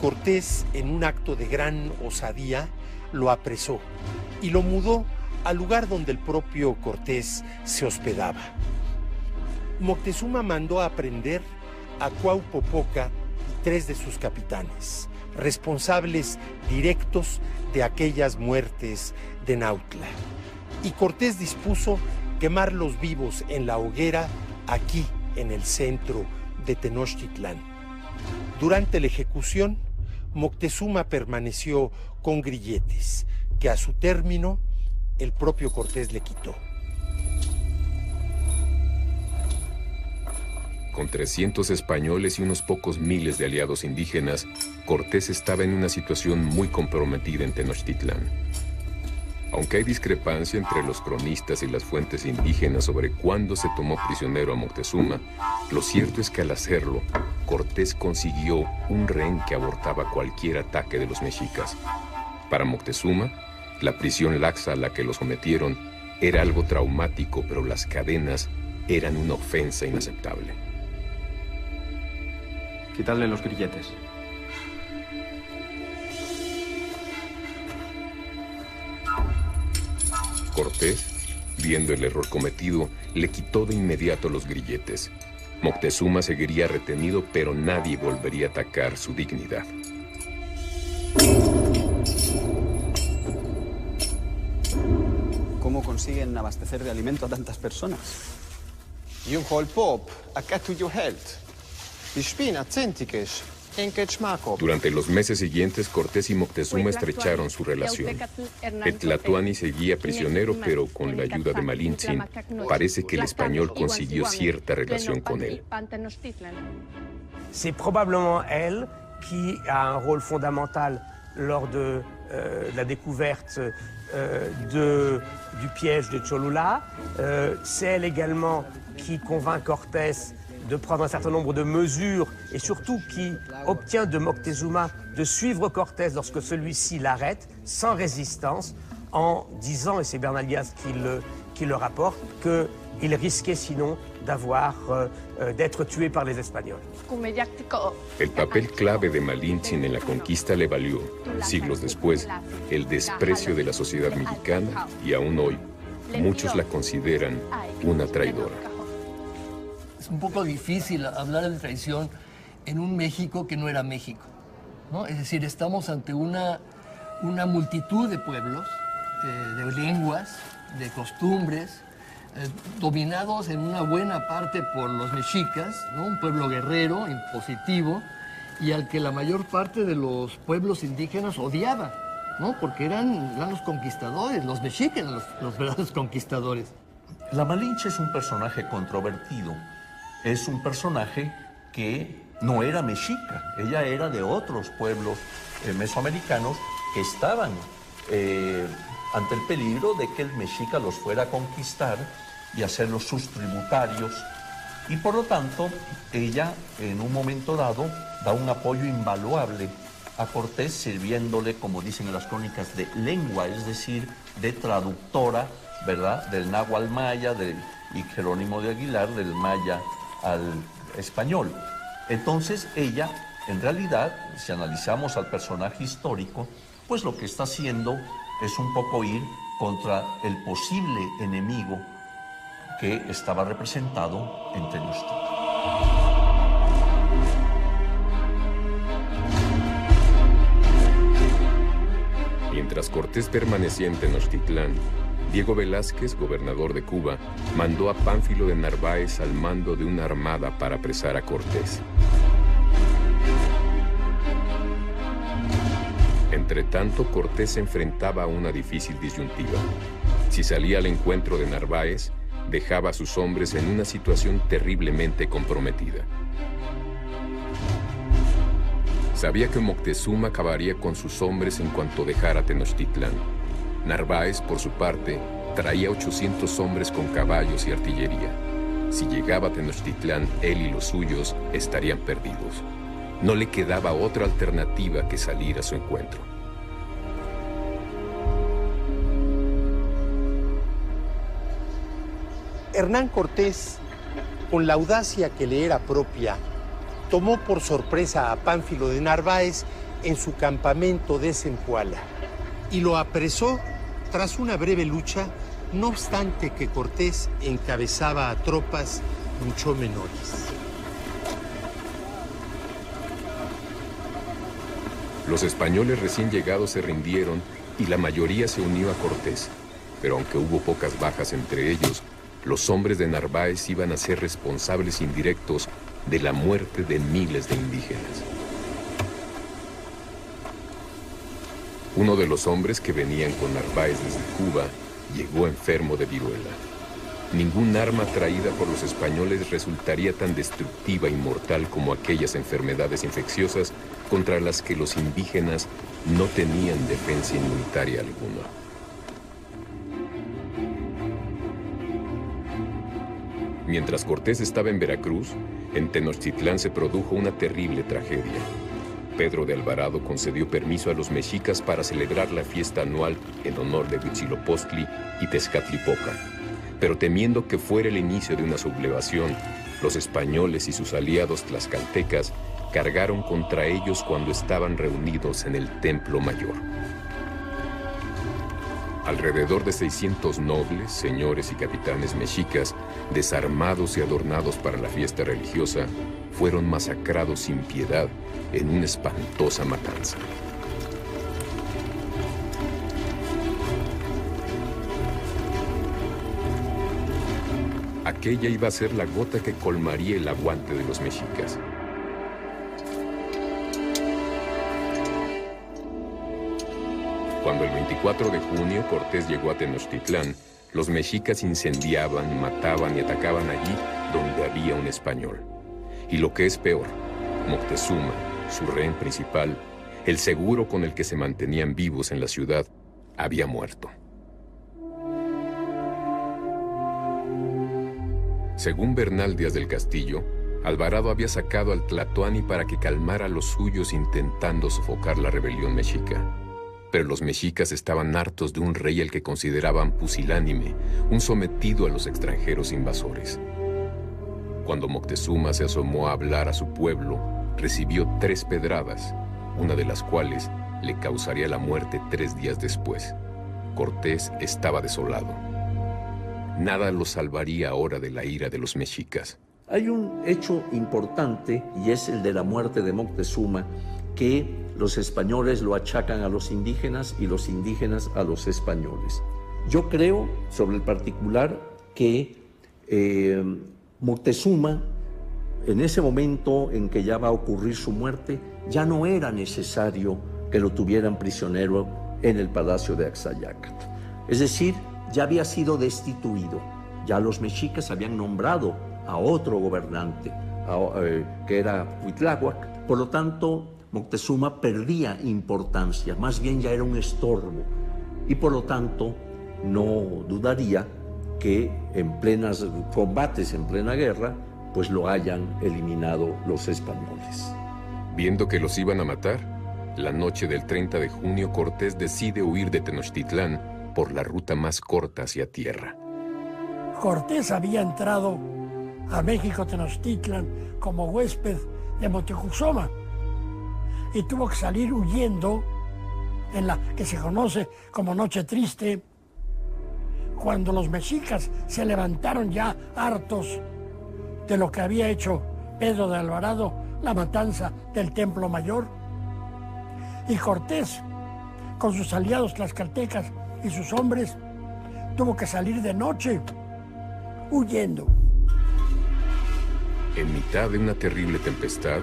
Cortés, en un acto de gran osadía, lo apresó y lo mudó al lugar donde el propio Cortés se hospedaba. Moctezuma mandó a prender a Cuauhpopoca y 3 de sus capitanes, responsables directos de aquellas muertes de Nautla. Y Cortés dispuso quemarlos vivos en la hoguera aquí en el centro de Tenochtitlán. Durante la ejecución, Moctezuma permaneció con grilletes, que a su término el propio Cortés le quitó. Con 300 españoles y unos pocos miles de aliados indígenas, Cortés estaba en una situación muy comprometida en Tenochtitlán. Aunque hay discrepancia entre los cronistas y las fuentes indígenas sobre cuándo se tomó prisionero a Moctezuma, lo cierto es que al hacerlo, Cortés consiguió un rehén que abortaba cualquier ataque de los mexicas. Para Moctezuma, la prisión laxa a la que lo sometieron era algo traumático, pero las cadenas eran una ofensa inaceptable. Quitadle los grilletes. Cortés, viendo el error cometido, le quitó de inmediato los grilletes. Moctezuma seguiría retenido, pero nadie volvería a atacar su dignidad. ¿Cómo consiguen abastecer de alimento a tantas personas? Junghol Pop, acá tuyo helt. Dispina, céntiques, en quechmaco. Durante los meses siguientes, Cortés y Moctezuma estrecharon su relación. Tlatoani seguía prisionero, pero con la ayuda de Malintzin, parece que el español consiguió cierta relación con él. C'est probablement elle qui a un rôle fondamental lors de la découverte du piège de Cholula. C'est elle également qui convainc Cortés de prendre un certain nombre de mesures et surtout qui obtient de Moctezuma de suivre Cortés lorsque celui-ci l'arrête sans résistance en disant, et c'est Bernalias qui le rapporte, qu'il risquait sinon d'être tué par les Espagnols. El papel clave de Malintzin en la conquista le valió, siglos después, el desprecio de la sociedad mexicana y aún hoy, muchos la consideran una traidora. Es un poco difícil hablar de traición en un México que no era México, ¿no? Es decir, estamos ante una multitud de pueblos, de lenguas, de costumbres, dominados en una buena parte por los mexicas, ¿no? Un pueblo guerrero, impositivo, y al que la mayor parte de los pueblos indígenas odiaba, ¿no? Porque eran los conquistadores, los mexicas eran los verdaderos conquistadores. La Malinche es un personaje controvertido. Es un personaje que no era mexica, ella era de otros pueblos mesoamericanos que estaban ante el peligro de que el mexica los fuera a conquistar y hacerlos sus tributarios. Y por lo tanto, ella en un momento dado da un apoyo invaluable a Cortés, sirviéndole, como dicen en las crónicas, de lengua, es decir, de traductora, ¿verdad?, del náhuatl maya, y Jerónimo de Aguilar, del maya al español. Entonces ella, en realidad, si analizamos al personaje histórico, pues lo que está haciendo es un poco ir contra el posible enemigo que estaba representado en Tenochtitlan. Mientras Cortés permanecía en Tenochtitlán, Diego Velázquez, gobernador de Cuba, mandó a Pánfilo de Narváez al mando de una armada para apresar a Cortés. Entretanto, Cortés se enfrentaba a una difícil disyuntiva. Si salía al encuentro de Narváez, dejaba a sus hombres en una situación terriblemente comprometida. Sabía que Moctezuma acabaría con sus hombres en cuanto dejara Tenochtitlán. Narváez, por su parte, traía 800 hombres con caballos y artillería. Si llegaba a Tenochtitlán, él y los suyos estarían perdidos. No le quedaba otra alternativa que salir a su encuentro. Hernán Cortés, con la audacia que le era propia, tomó por sorpresa a Pánfilo de Narváez en su campamento de Zempoala y lo apresó tras una breve lucha, no obstante que Cortés encabezaba a tropas mucho menores. Los españoles recién llegados se rindieron y la mayoría se unió a Cortés. Pero aunque hubo pocas bajas entre ellos, los hombres de Narváez iban a ser responsables indirectos de la muerte de miles de indígenas. Uno de los hombres que venían con Narváez desde Cuba llegó enfermo de viruela. Ningún arma traída por los españoles resultaría tan destructiva y mortal como aquellas enfermedades infecciosas contra las que los indígenas no tenían defensa inmunitaria alguna. Mientras Cortés estaba en Veracruz, en Tenochtitlán se produjo una terrible tragedia. Pedro de Alvarado concedió permiso a los mexicas para celebrar la fiesta anual en honor de Huitzilopochtli y Tezcatlipoca. Pero temiendo que fuera el inicio de una sublevación, los españoles y sus aliados tlaxcaltecas cargaron contra ellos cuando estaban reunidos en el Templo Mayor. Alrededor de 600 nobles, señores y capitanes mexicas, desarmados y adornados para la fiesta religiosa, fueron masacrados sin piedad en una espantosa matanza. Aquella iba a ser la gota que colmaría el aguante de los mexicas. Cuando el 24 de junio Cortés llegó a Tenochtitlán, los mexicas incendiaban, mataban y atacaban allí donde había un español. Y lo que es peor, Moctezuma, su rehén principal, el seguro con el que se mantenían vivos en la ciudad, había muerto. Según Bernal Díaz del Castillo, Alvarado había sacado al Tlatoani para que calmara a los suyos intentando sofocar la rebelión mexica. Pero los mexicas estaban hartos de un rey al que consideraban pusilánime, un sometido a los extranjeros invasores. Cuando Moctezuma se asomó a hablar a su pueblo, recibió 3 pedradas, una de las cuales le causaría la muerte 3 días después. Cortés estaba desolado. Nada lo salvaría ahora de la ira de los mexicas. Hay un hecho importante y es el de la muerte de Moctezuma, que los españoles lo achacan a los indígenas y los indígenas a los españoles. Yo creo, sobre el particular, que Moctezuma, en ese momento en que ya va a ocurrir su muerte, ya no era necesario que lo tuvieran prisionero en el palacio de Axayácatl. Es decir, ya había sido destituido. Ya los mexicas habían nombrado a otro gobernante, que era Cuitláhuac. Por lo tanto, Moctezuma perdía importancia, más bien ya era un estorbo. Y por lo tanto, no dudaría que en plenos combates, en plena guerra, pues lo hayan eliminado los españoles. Viendo que los iban a matar, la noche del 30 de junio Cortés decide huir de Tenochtitlán por la ruta más corta hacia tierra. Cortés había entrado a México Tenochtitlan como huésped de Moctezuma y tuvo que salir huyendo en la que se conoce como Noche Triste, cuando los mexicas se levantaron ya hartos de lo que había hecho Pedro de Alvarado, la matanza del Templo Mayor. Y Cortés, con sus aliados tlaxcaltecas y sus hombres, tuvo que salir de noche, huyendo. En mitad de una terrible tempestad,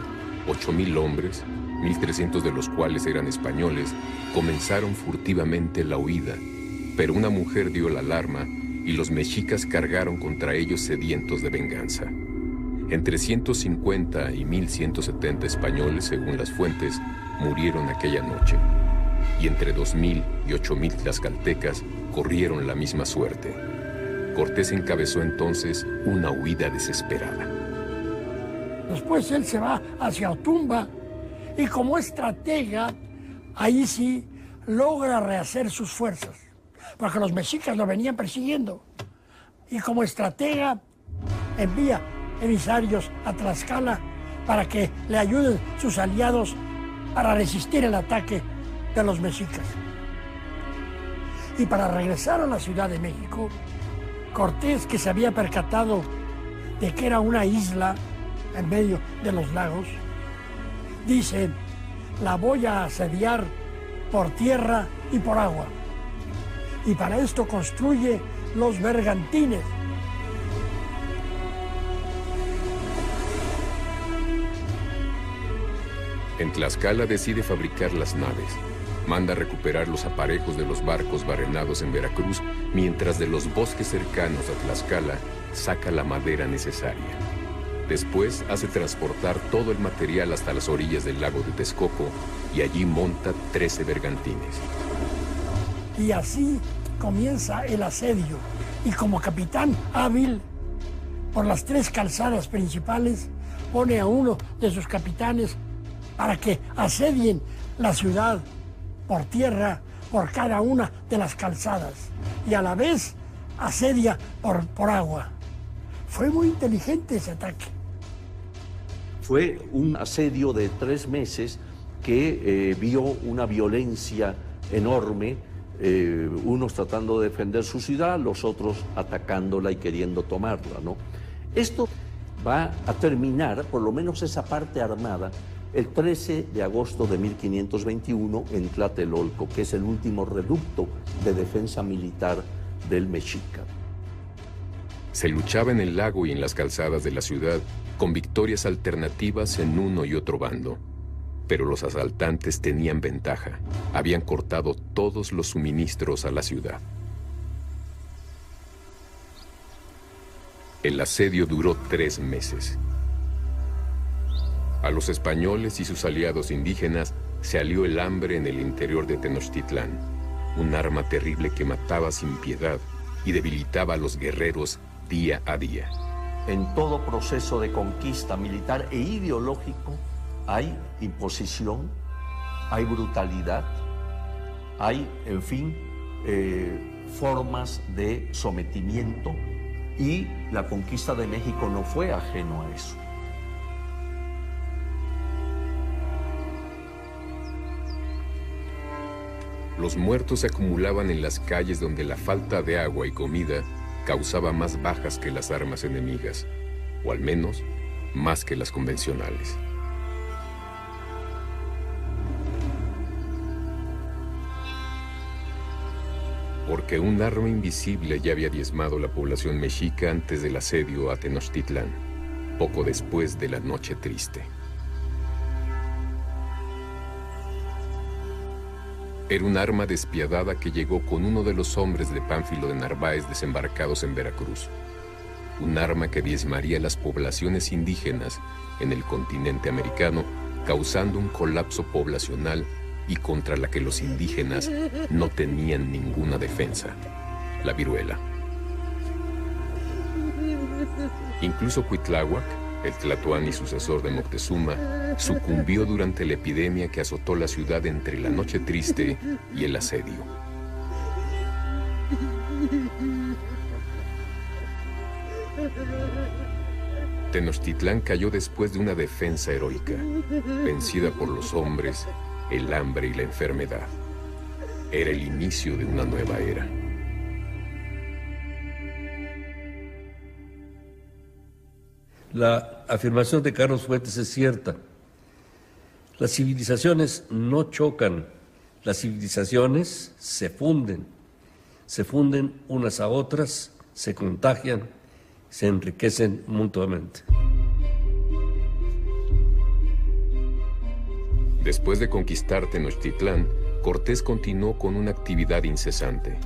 8,000 hombres, 1,300 de los cuales eran españoles, comenzaron furtivamente la huida, pero una mujer dio la alarma y los mexicas cargaron contra ellos sedientos de venganza. Entre 150 y 1,170 españoles, según las fuentes, murieron aquella noche, y entre 2,000 y 8,000 tlaxcaltecas corrieron la misma suerte. Cortés encabezó entonces una huida desesperada. Después él se va hacia Otumba y como estratega, ahí sí logra rehacer sus fuerzas, porque los mexicas lo venían persiguiendo. Y como estratega envía emisarios a Tlaxcala para que le ayuden sus aliados para resistir el ataque de los mexicas. Y para regresar a la Ciudad de México, Cortés, que se había percatado de que era una isla en medio de los lagos, dice: la voy a asediar por tierra y por agua. Y para esto construye los bergantines. En Tlaxcala decide fabricar las naves, Manda recuperar los aparejos de los barcos barrenados en Veracruz, mientras de los bosques cercanos a Tlaxcala saca la madera necesaria. Después hace transportar todo el material hasta las orillas del lago de Texcoco y allí monta 13 bergantines. Y así comienza el asedio. Y como capitán hábil, por las 3 calzadas principales, pone a uno de sus capitanes para que asedien la ciudad por tierra, por cada una de las calzadas, y a la vez asedia por agua. Fue muy inteligente ese ataque. Fue un asedio de 3 meses que vio una violencia enorme, unos tratando de defender su ciudad, los otros atacándola y queriendo tomarla, ¿no? Esto va a terminar, por lo menos esa parte armada, el 13 de agosto de 1521 en Tlatelolco, que es el último reducto de defensa militar del Mexica. Se luchaba en el lago y en las calzadas de la ciudad con victorias alternativas en uno y otro bando. Pero los asaltantes tenían ventaja. Habían cortado todos los suministros a la ciudad. El asedio duró 3 meses. A los españoles y sus aliados indígenas se alió el hambre en el interior de Tenochtitlán, un arma terrible que mataba sin piedad y debilitaba a los guerreros día a día. En todo proceso de conquista militar e ideológico hay imposición, hay brutalidad, hay, en fin, formas de sometimiento, y la conquista de México no fue ajeno a eso. Los muertos se acumulaban en las calles donde la falta de agua y comida causaba más bajas que las armas enemigas, o al menos más que las convencionales. Porque un arma invisible ya había diezmado la población mexica antes del asedio a Tenochtitlán, poco después de la Noche Triste. Era un arma despiadada que llegó con uno de los hombres de Pánfilo de Narváez desembarcados en Veracruz. Un arma que diezmaría las poblaciones indígenas en el continente americano, causando un colapso poblacional y contra la que los indígenas no tenían ninguna defensa: la viruela. Incluso Cuitláhuac, el tlatoani sucesor de Moctezuma, sucumbió durante la epidemia que azotó la ciudad entre la Noche Triste y el asedio. Tenochtitlán cayó después de una defensa heroica, vencida por los hombres, el hambre y la enfermedad. Era el inicio de una nueva era. La afirmación de Carlos Fuentes es cierta. Las civilizaciones no chocan, las civilizaciones se funden unas a otras, se contagian, se enriquecen mutuamente. Después de conquistar Tenochtitlán, Cortés continuó con una actividad incesante.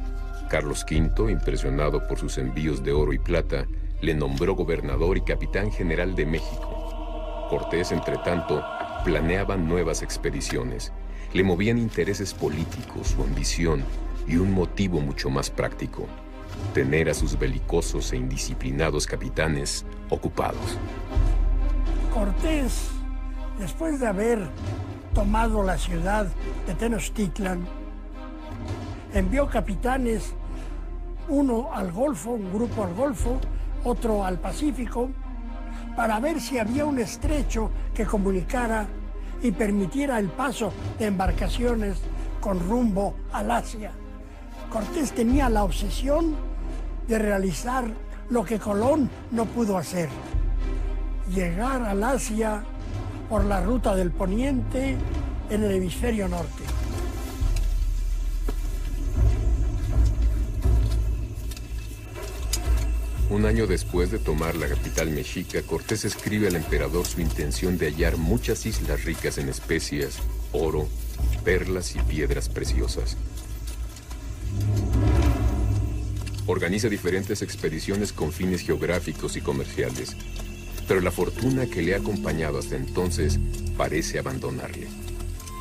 Carlos V, impresionado por sus envíos de oro y plata, le nombró gobernador y capitán general de México. Cortés, entretanto, planeaba nuevas expediciones. Le movían intereses políticos, su ambición y un motivo mucho más práctico: tener a sus belicosos e indisciplinados capitanes ocupados. Cortés, después de haber tomado la ciudad de Tenochtitlan, envió capitanes, uno al Golfo, un grupo al Golfo, otro al Pacífico, para ver si había un estrecho que comunicara y permitiera el paso de embarcaciones con rumbo al Asia. Cortés tenía la obsesión de realizar lo que Colón no pudo hacer: llegar al Asia por la ruta del poniente en el hemisferio norte. Un año después de tomar la capital mexica, Cortés escribe al emperador su intención de hallar muchas islas ricas en especias, oro, perlas y piedras preciosas. Organiza diferentes expediciones con fines geográficos y comerciales, pero la fortuna que le ha acompañado hasta entonces parece abandonarle,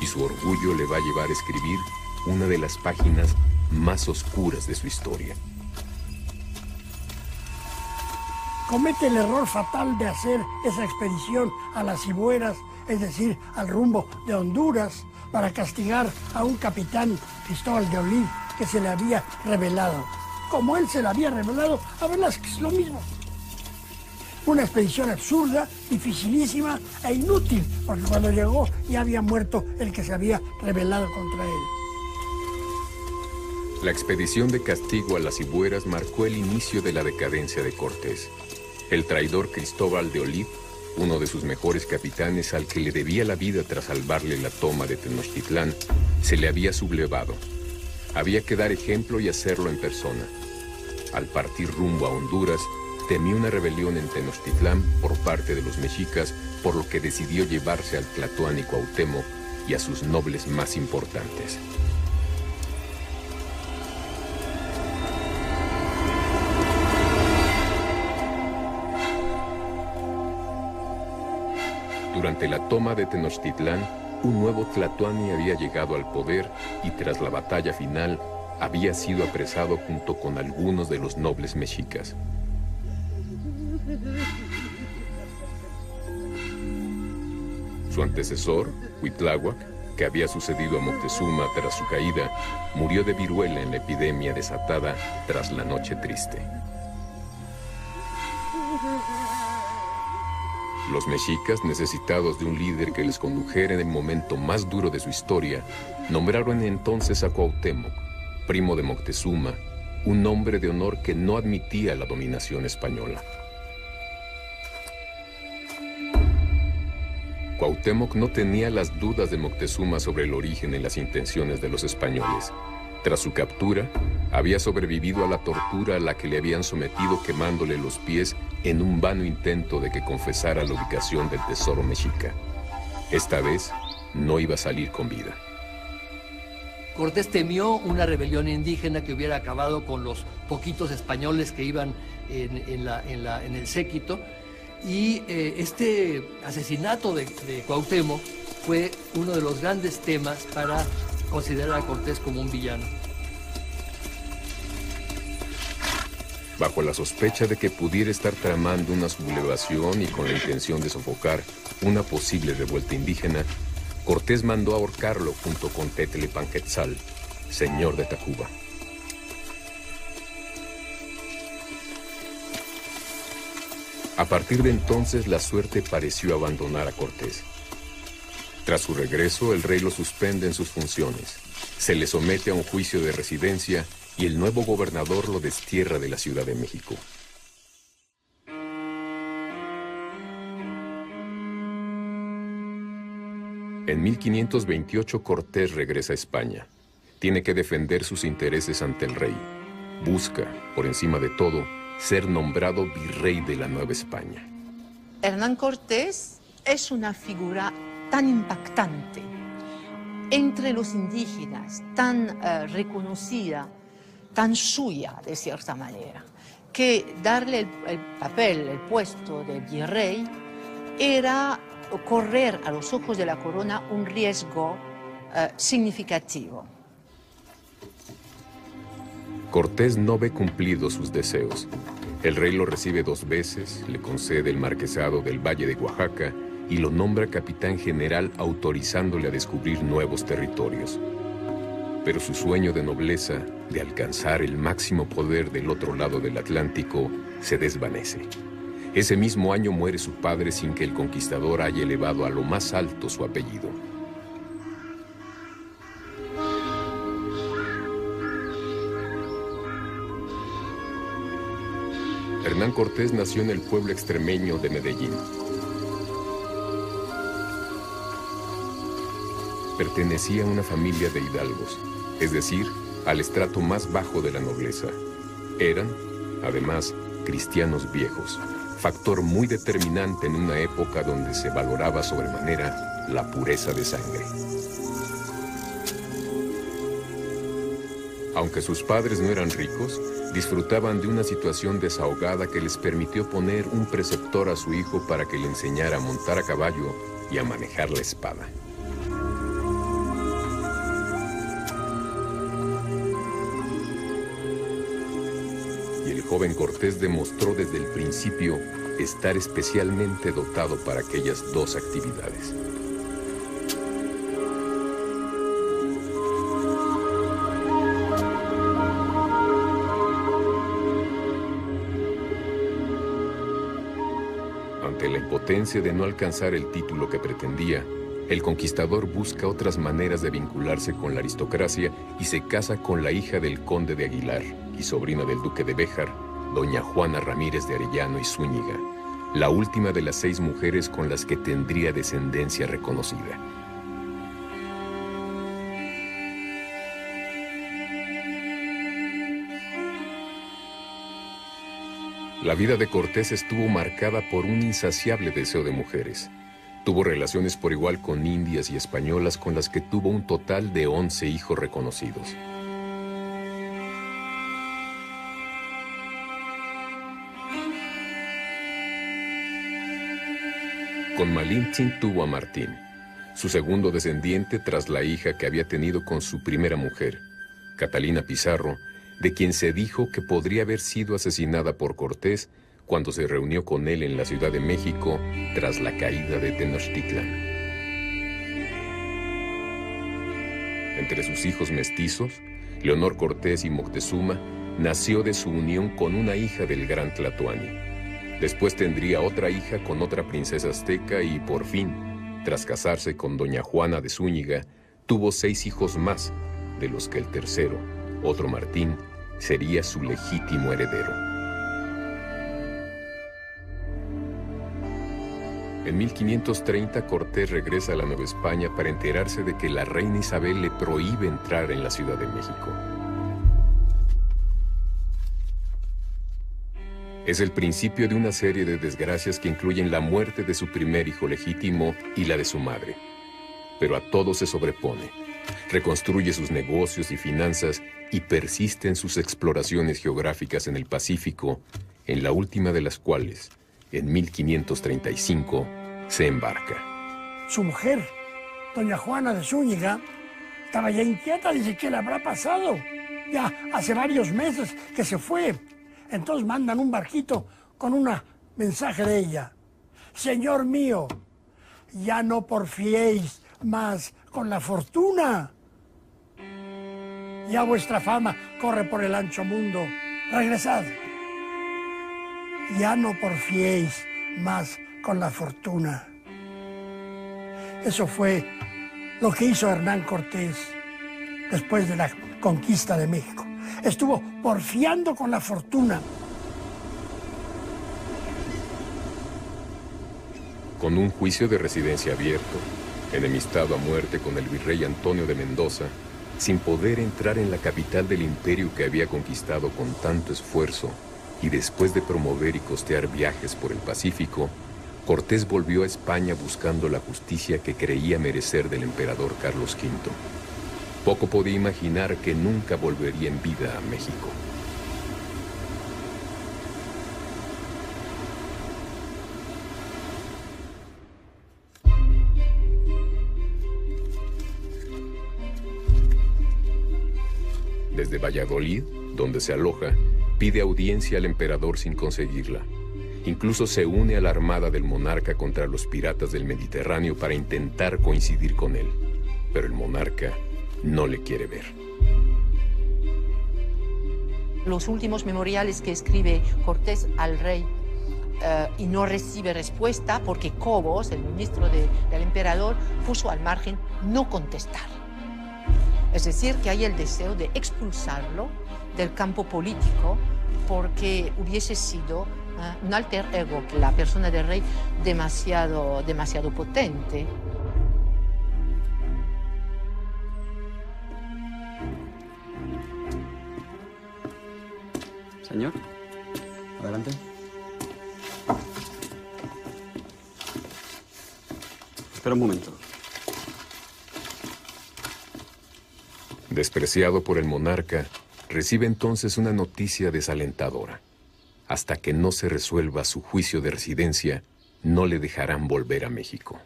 y su orgullo le va a llevar a escribir una de las páginas más oscuras de su historia. Comete el error fatal de hacer esa expedición a las Cibueras, es decir, al rumbo de Honduras, para castigar a un capitán, Cristóbal de Olid, que se le había revelado. Como él se le había revelado a Velázquez, lo mismo. Una expedición absurda, dificilísima e inútil, porque cuando llegó ya había muerto el que se había rebelado contra él. La expedición de castigo a las Cibueras marcó el inicio de la decadencia de Cortés. El traidor Cristóbal de Olid, uno de sus mejores capitanes al que le debía la vida tras salvarle la toma de Tenochtitlán, se le había sublevado. Había que dar ejemplo y hacerlo en persona. Al partir rumbo a Honduras, temió una rebelión en Tenochtitlán por parte de los mexicas, por lo que decidió llevarse al Tlatoani Cuauhtémoc y a sus nobles más importantes. Durante la toma de Tenochtitlán, un nuevo Tlatoani había llegado al poder y tras la batalla final había sido apresado junto con algunos de los nobles mexicas. Su antecesor, Cuitláhuac, que había sucedido a Moctezuma tras su caída, murió de viruela en la epidemia desatada tras la Noche Triste. Los mexicas, necesitados de un líder que les condujera en el momento más duro de su historia, nombraron entonces a Cuauhtémoc, primo de Moctezuma, un hombre de honor que no admitía la dominación española. Cuauhtémoc no tenía las dudas de Moctezuma sobre el origen y las intenciones de los españoles. Tras su captura, había sobrevivido a la tortura a la que le habían sometido quemándole los pies en un vano intento de que confesara la ubicación del tesoro mexica. Esta vez, no iba a salir con vida. Cortés temió una rebelión indígena que hubiera acabado con los poquitos españoles que iban en el séquito, y este asesinato de Cuauhtémoc fue uno de los grandes temas para considerar a Cortés como un villano. Bajo la sospecha de que pudiera estar tramando una sublevación y con la intención de sofocar una posible revuelta indígena, Cortés mandó ahorcarlo junto con Tetlepanquetzal, señor de Tacuba. A partir de entonces, la suerte pareció abandonar a Cortés. Tras su regreso, el rey lo suspende en sus funciones, se le somete a un juicio de residencia y el nuevo gobernador lo destierra de la Ciudad de México. En 1528 Cortés regresa a España. Tiene que defender sus intereses ante el rey. Busca, por encima de todo, ser nombrado virrey de la Nueva España. Hernán Cortés es una figura tan impactante entre los indígenas, tan reconocida, tan suya de cierta manera, que darle el papel, el puesto de virrey, era correr a los ojos de la corona un riesgo significativo. Cortés no ve cumplidos sus deseos. El rey lo recibe 2 veces, le concede el marquesado del Valle de Oaxaca y lo nombra capitán general, autorizándole a descubrir nuevos territorios. Pero su sueño de nobleza, de alcanzar el máximo poder del otro lado del Atlántico, se desvanece. Ese mismo año muere su padre sin que el conquistador haya elevado a lo más alto su apellido. Hernán Cortés nació en el pueblo extremeño de Medellín. Pertenecía a una familia de hidalgos, es decir, al estrato más bajo de la nobleza. Eran, además, cristianos viejos, factor muy determinante en una época donde se valoraba sobremanera la pureza de sangre. Aunque sus padres no eran ricos, disfrutaban de una situación desahogada que les permitió poner un preceptor a su hijo para que le enseñara a montar a caballo y a manejar la espada. Y el joven Cortés demostró desde el principio estar especialmente dotado para aquellas dos actividades. Ante la impotencia de no alcanzar el título que pretendía, el conquistador busca otras maneras de vincularse con la aristocracia y se casa con la hija del conde de Aguilar y sobrina del duque de Béjar, doña Juana Ramírez de Arellano y Zúñiga, la última de las 6 mujeres con las que tendría descendencia reconocida. La vida de Cortés estuvo marcada por un insaciable deseo de mujeres. Tuvo relaciones por igual con indias y españolas con las que tuvo un total de 11 hijos reconocidos. Con Malintzin tuvo a Martín, su segundo descendiente tras la hija que había tenido con su primera mujer, Catalina Pizarro, de quien se dijo que podría haber sido asesinada por Cortés cuando se reunió con él en la Ciudad de México tras la caída de Tenochtitlan. Entre sus hijos mestizos, Leonor Cortés y Moctezuma, nació de su unión con una hija del gran Tlatoani. Después tendría otra hija con otra princesa azteca y, por fin, tras casarse con doña Juana de Zúñiga, tuvo 6 hijos más, de los que el tercero, otro Martín, sería su legítimo heredero. En 1530, Cortés regresa a la Nueva España para enterarse de que la reina Isabel le prohíbe entrar en la Ciudad de México. Es el principio de una serie de desgracias que incluyen la muerte de su primer hijo legítimo y la de su madre. Pero a todo se sobrepone. Reconstruye sus negocios y finanzas y persiste en sus exploraciones geográficas en el Pacífico, en la última de las cuales, en 1535, se embarca. Su mujer, doña Juana de Zúñiga, estaba ya inquieta, dice, ¿qué le habrá pasado? Ya hace varios meses que se fue. Entonces mandan un barquito con un mensaje de ella. Señor mío, ya no porfiéis más con la fortuna. Ya vuestra fama corre por el ancho mundo. Regresad. Ya no porfiéis más con la fortuna. Eso fue lo que hizo Hernán Cortés después de la conquista de México. Estuvo porfiando con la fortuna. Con un juicio de residencia abierto, enemistado a muerte con el virrey Antonio de Mendoza, sin poder entrar en la capital del imperio que había conquistado con tanto esfuerzo, y después de promover y costear viajes por el Pacífico, Cortés volvió a España buscando la justicia que creía merecer del emperador Carlos V. Poco podía imaginar que nunca volvería en vida a México. Desde Valladolid, donde se aloja, pide audiencia al emperador sin conseguirla. Incluso se une a la armada del monarca contra los piratas del Mediterráneo para intentar coincidir con él. Pero el monarca no le quiere ver. Los últimos memoriales que escribe Cortés al rey y no recibe respuesta porque Cobos, el ministro del emperador, puso al margen no contestar. Es decir, que hay el deseo de expulsarlo del campo político porque hubiese sido un alter ego, la persona del rey, demasiado potente. Señor, adelante. Espera un momento. Despreciado por el monarca, Recibe entonces una noticia desalentadora. Hasta que no se resuelva su juicio de residencia, no le dejarán volver a México.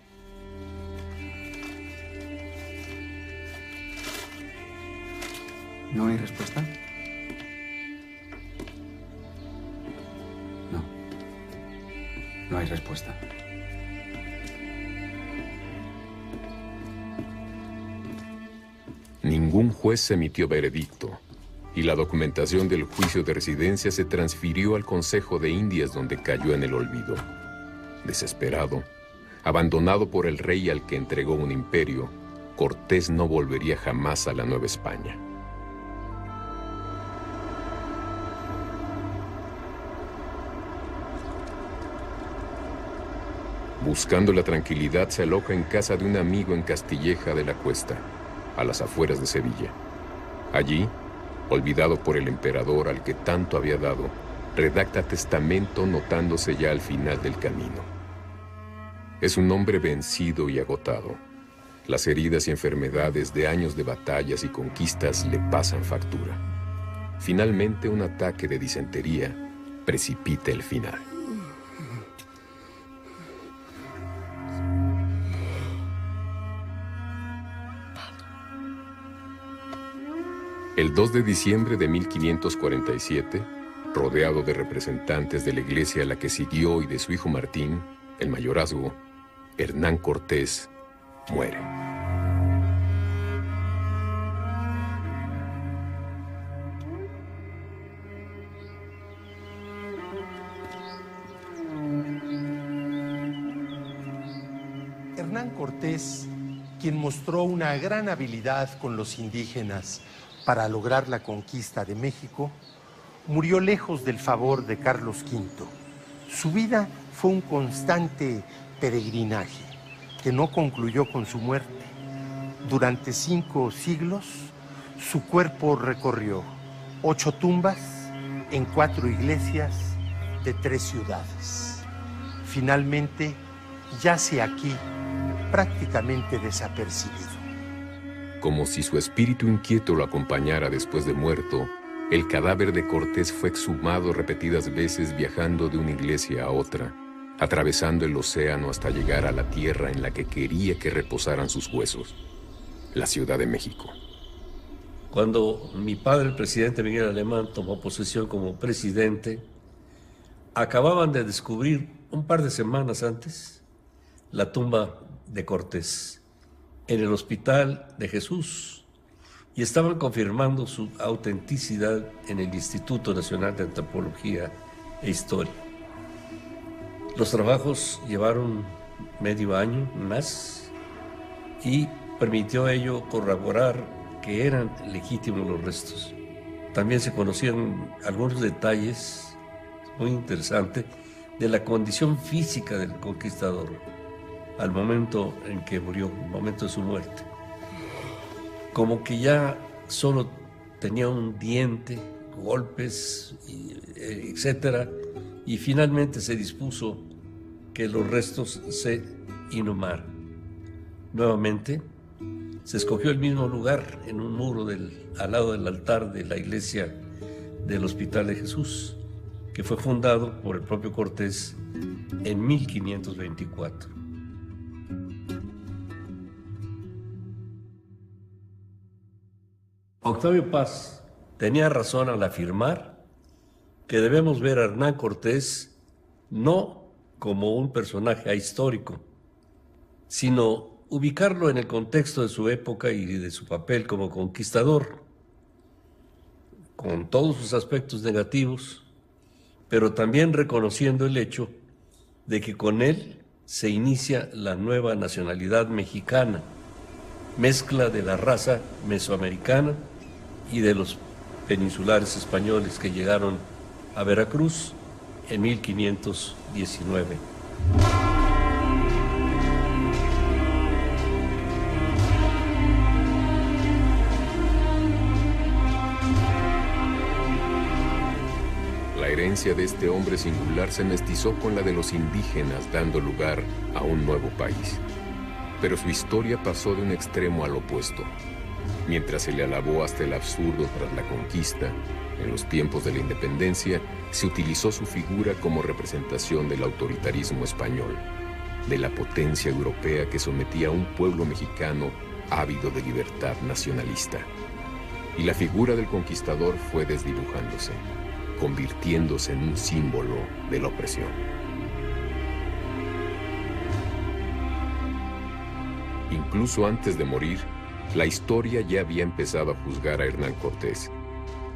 ¿No hay respuesta? No. No hay respuesta. Ningún juez emitió veredicto, y la documentación del juicio de residencia se transfirió al Consejo de Indias, donde cayó en el olvido. Desesperado, abandonado por el rey al que entregó un imperio, Cortés no volvería jamás a la Nueva España. Buscando la tranquilidad, se aloja en casa de un amigo en Castilleja de la Cuesta, a las afueras de Sevilla. Allí, olvidado por el emperador al que tanto había dado, redacta testamento notándose ya al final del camino. Es un hombre vencido y agotado. Las heridas y enfermedades de años de batallas y conquistas le pasan factura. Finalmente, un ataque de disentería precipita el final. El 2 de diciembre de 1547, rodeado de representantes de la iglesia a la que siguió y de su hijo Martín, el mayorazgo, Hernán Cortés muere. Hernán Cortés, quien mostró una gran habilidad con los indígenas para lograr la conquista de México, murió lejos del favor de Carlos V. Su vida fue un constante peregrinaje que no concluyó con su muerte. Durante 5 siglos, su cuerpo recorrió 8 tumbas en 4 iglesias de 3 ciudades. Finalmente, yace aquí prácticamente desapercibido. Como si su espíritu inquieto lo acompañara después de muerto, el cadáver de Cortés fue exhumado repetidas veces viajando de una iglesia a otra, atravesando el océano hasta llegar a la tierra en la que quería que reposaran sus huesos, la Ciudad de México. Cuando mi padre, el presidente Miguel Alemán, tomó posesión como presidente, acababan de descubrir un par de semanas antes la tumba de Cortés en el Hospital de Jesús, y estaban confirmando su autenticidad en el Instituto Nacional de Antropología e Historia. Los trabajos llevaron medio año más y permitió ello corroborar que eran legítimos los restos. También se conocían algunos detalles muy interesantes de la condición física del conquistador al momento en que murió, al momento de su muerte. Como que ya solo tenía un diente, golpes, etcétera, y finalmente se dispuso que los restos se inhumaran. Nuevamente, se escogió el mismo lugar en un muro al lado del altar de la iglesia del Hospital de Jesús, que fue fundado por el propio Cortés en 1524. Octavio Paz tenía razón al afirmar que debemos ver a Hernán Cortés no como un personaje ahistórico, sino ubicarlo en el contexto de su época y de su papel como conquistador, con todos sus aspectos negativos, pero también reconociendo el hecho de que con él se inicia la nueva nacionalidad mexicana, mezcla de la raza mesoamericana y de los peninsulares españoles que llegaron a Veracruz en 1519. La herencia de este hombre singular se mestizó con la de los indígenas, dando lugar a un nuevo país. Pero su historia pasó de un extremo al opuesto. Mientras se le alabó hasta el absurdo tras la conquista, en los tiempos de la independencia se utilizó su figura como representación del autoritarismo español, de la potencia europea que sometía a un pueblo mexicano ávido de libertad nacionalista. Y la figura del conquistador fue desdibujándose, convirtiéndose en un símbolo de la opresión. Incluso antes de morir, la historia ya había empezado a juzgar a Hernán Cortés.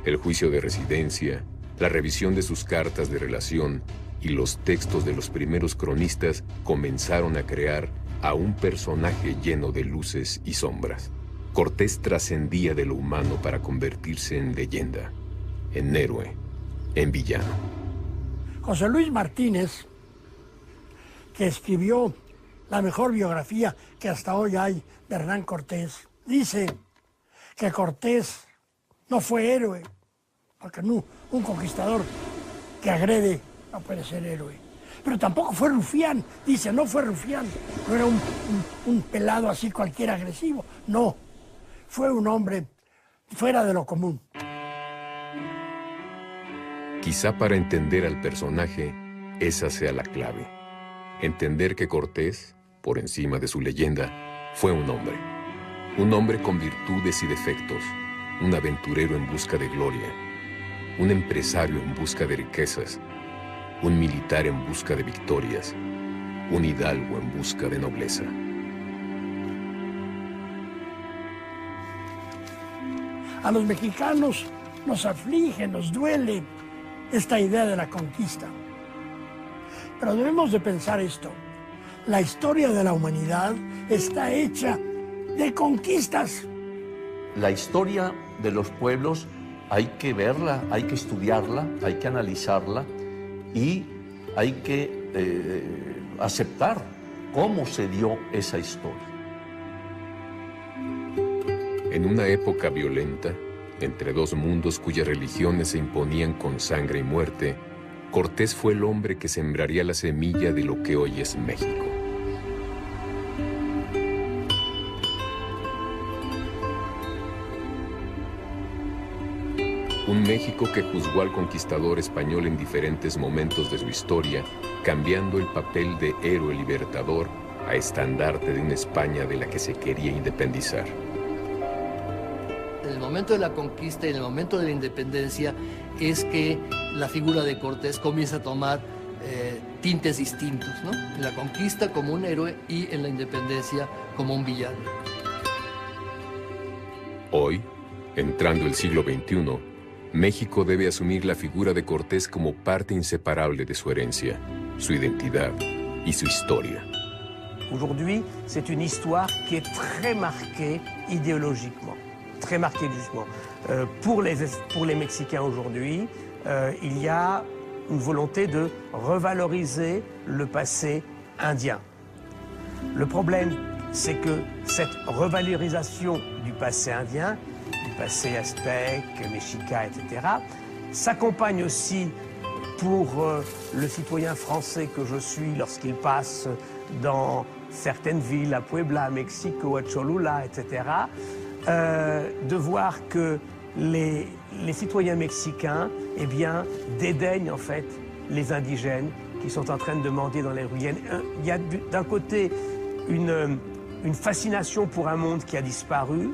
El juicio de residencia, la revisión de sus cartas de relación y los textos de los primeros cronistas comenzaron a crear a un personaje lleno de luces y sombras. Cortés trascendía de lo humano para convertirse en leyenda, en héroe, en villano. José Luis Martínez, que escribió la mejor biografía que hasta hoy hay de Hernán Cortés, dice que Cortés no fue héroe, porque no, un conquistador que agrede no puede ser héroe. Pero tampoco fue rufián, dice, no fue rufián, no era un pelado así cualquiera agresivo, no, fue un hombre fuera de lo común. Quizá para entender al personaje, esa sea la clave. Entender que Cortés, por encima de su leyenda, fue un hombre con virtudes y defectos, un aventurero en busca de gloria, un empresario en busca de riquezas, un militar en busca de victorias, un hidalgo en busca de nobleza. A los mexicanos nos aflige, nos duele esta idea de la conquista. Pero debemos de pensar esto. La historia de la humanidad está hecha de conquistas. La historia de los pueblos hay que verla, hay que estudiarla, hay que analizarla y hay que aceptar cómo se dio esa historia. En una época violenta, entre dos mundos cuyas religiones se imponían con sangre y muerte, Cortés fue el hombre que sembraría la semilla de lo que hoy es México. Un México que juzgó al conquistador español en diferentes momentos de su historia, cambiando el papel de héroe libertador a estandarte de una España de la que se quería independizar. En el momento de la conquista y en el momento de la independencia es que la figura de Cortés comienza a tomar tintes distintos, ¿no? En la conquista como un héroe y en la independencia como un villano. Hoy, entrando el siglo XXI, México debe asumir la figura de Cortés como parte inseparable de su herencia, su identidad y su historia. Aujourd'hui, c'est une histoire qui est très marquée idéologiquement. Très marqué justement. Pour les Mexicains aujourd'hui, il y a une volonté de revaloriser le passé indien. Le problème, c'est que cette revalorisation du passé indien, du passé aztèque, mexica, etc., s'accompagne aussi pour le citoyen français que je suis lorsqu'il passe dans certaines villes, à Puebla, à Mexico, à Cholula, etc., de voir que les citoyens mexicains, eh bien, dédaignent en fait les indigènes qui sont en train de mendier dans les rues. Il y a d'un côté une fascination pour un monde qui a disparu,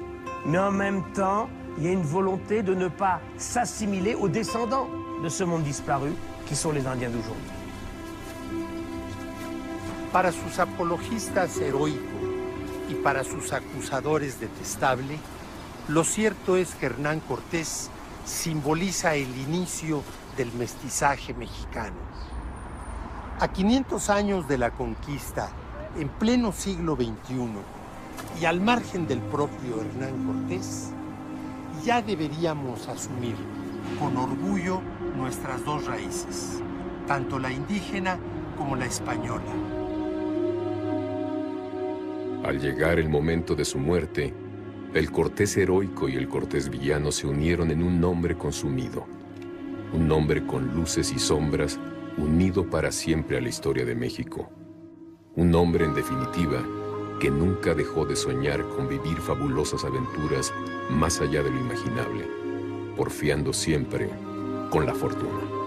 mais en même temps, il y a une volonté de ne pas s'assimiler aux descendants de ce monde disparu, qui sont les Indiens d'aujourd'hui. Para sus apologistas heroicos y para sus acusadores detestable, lo cierto es que Hernán Cortés simboliza el inicio del mestizaje mexicano. A 500 años de la conquista, en pleno siglo XXI, y al margen del propio Hernán Cortés, ya deberíamos asumir con orgullo nuestras dos raíces, tanto la indígena como la española. Al llegar el momento de su muerte, el Cortés heroico y el Cortés villano se unieron en un hombre consumido. Un hombre con luces y sombras, unido para siempre a la historia de México. Un hombre, en definitiva, que nunca dejó de soñar con vivir fabulosas aventuras más allá de lo imaginable, porfiando siempre con la fortuna.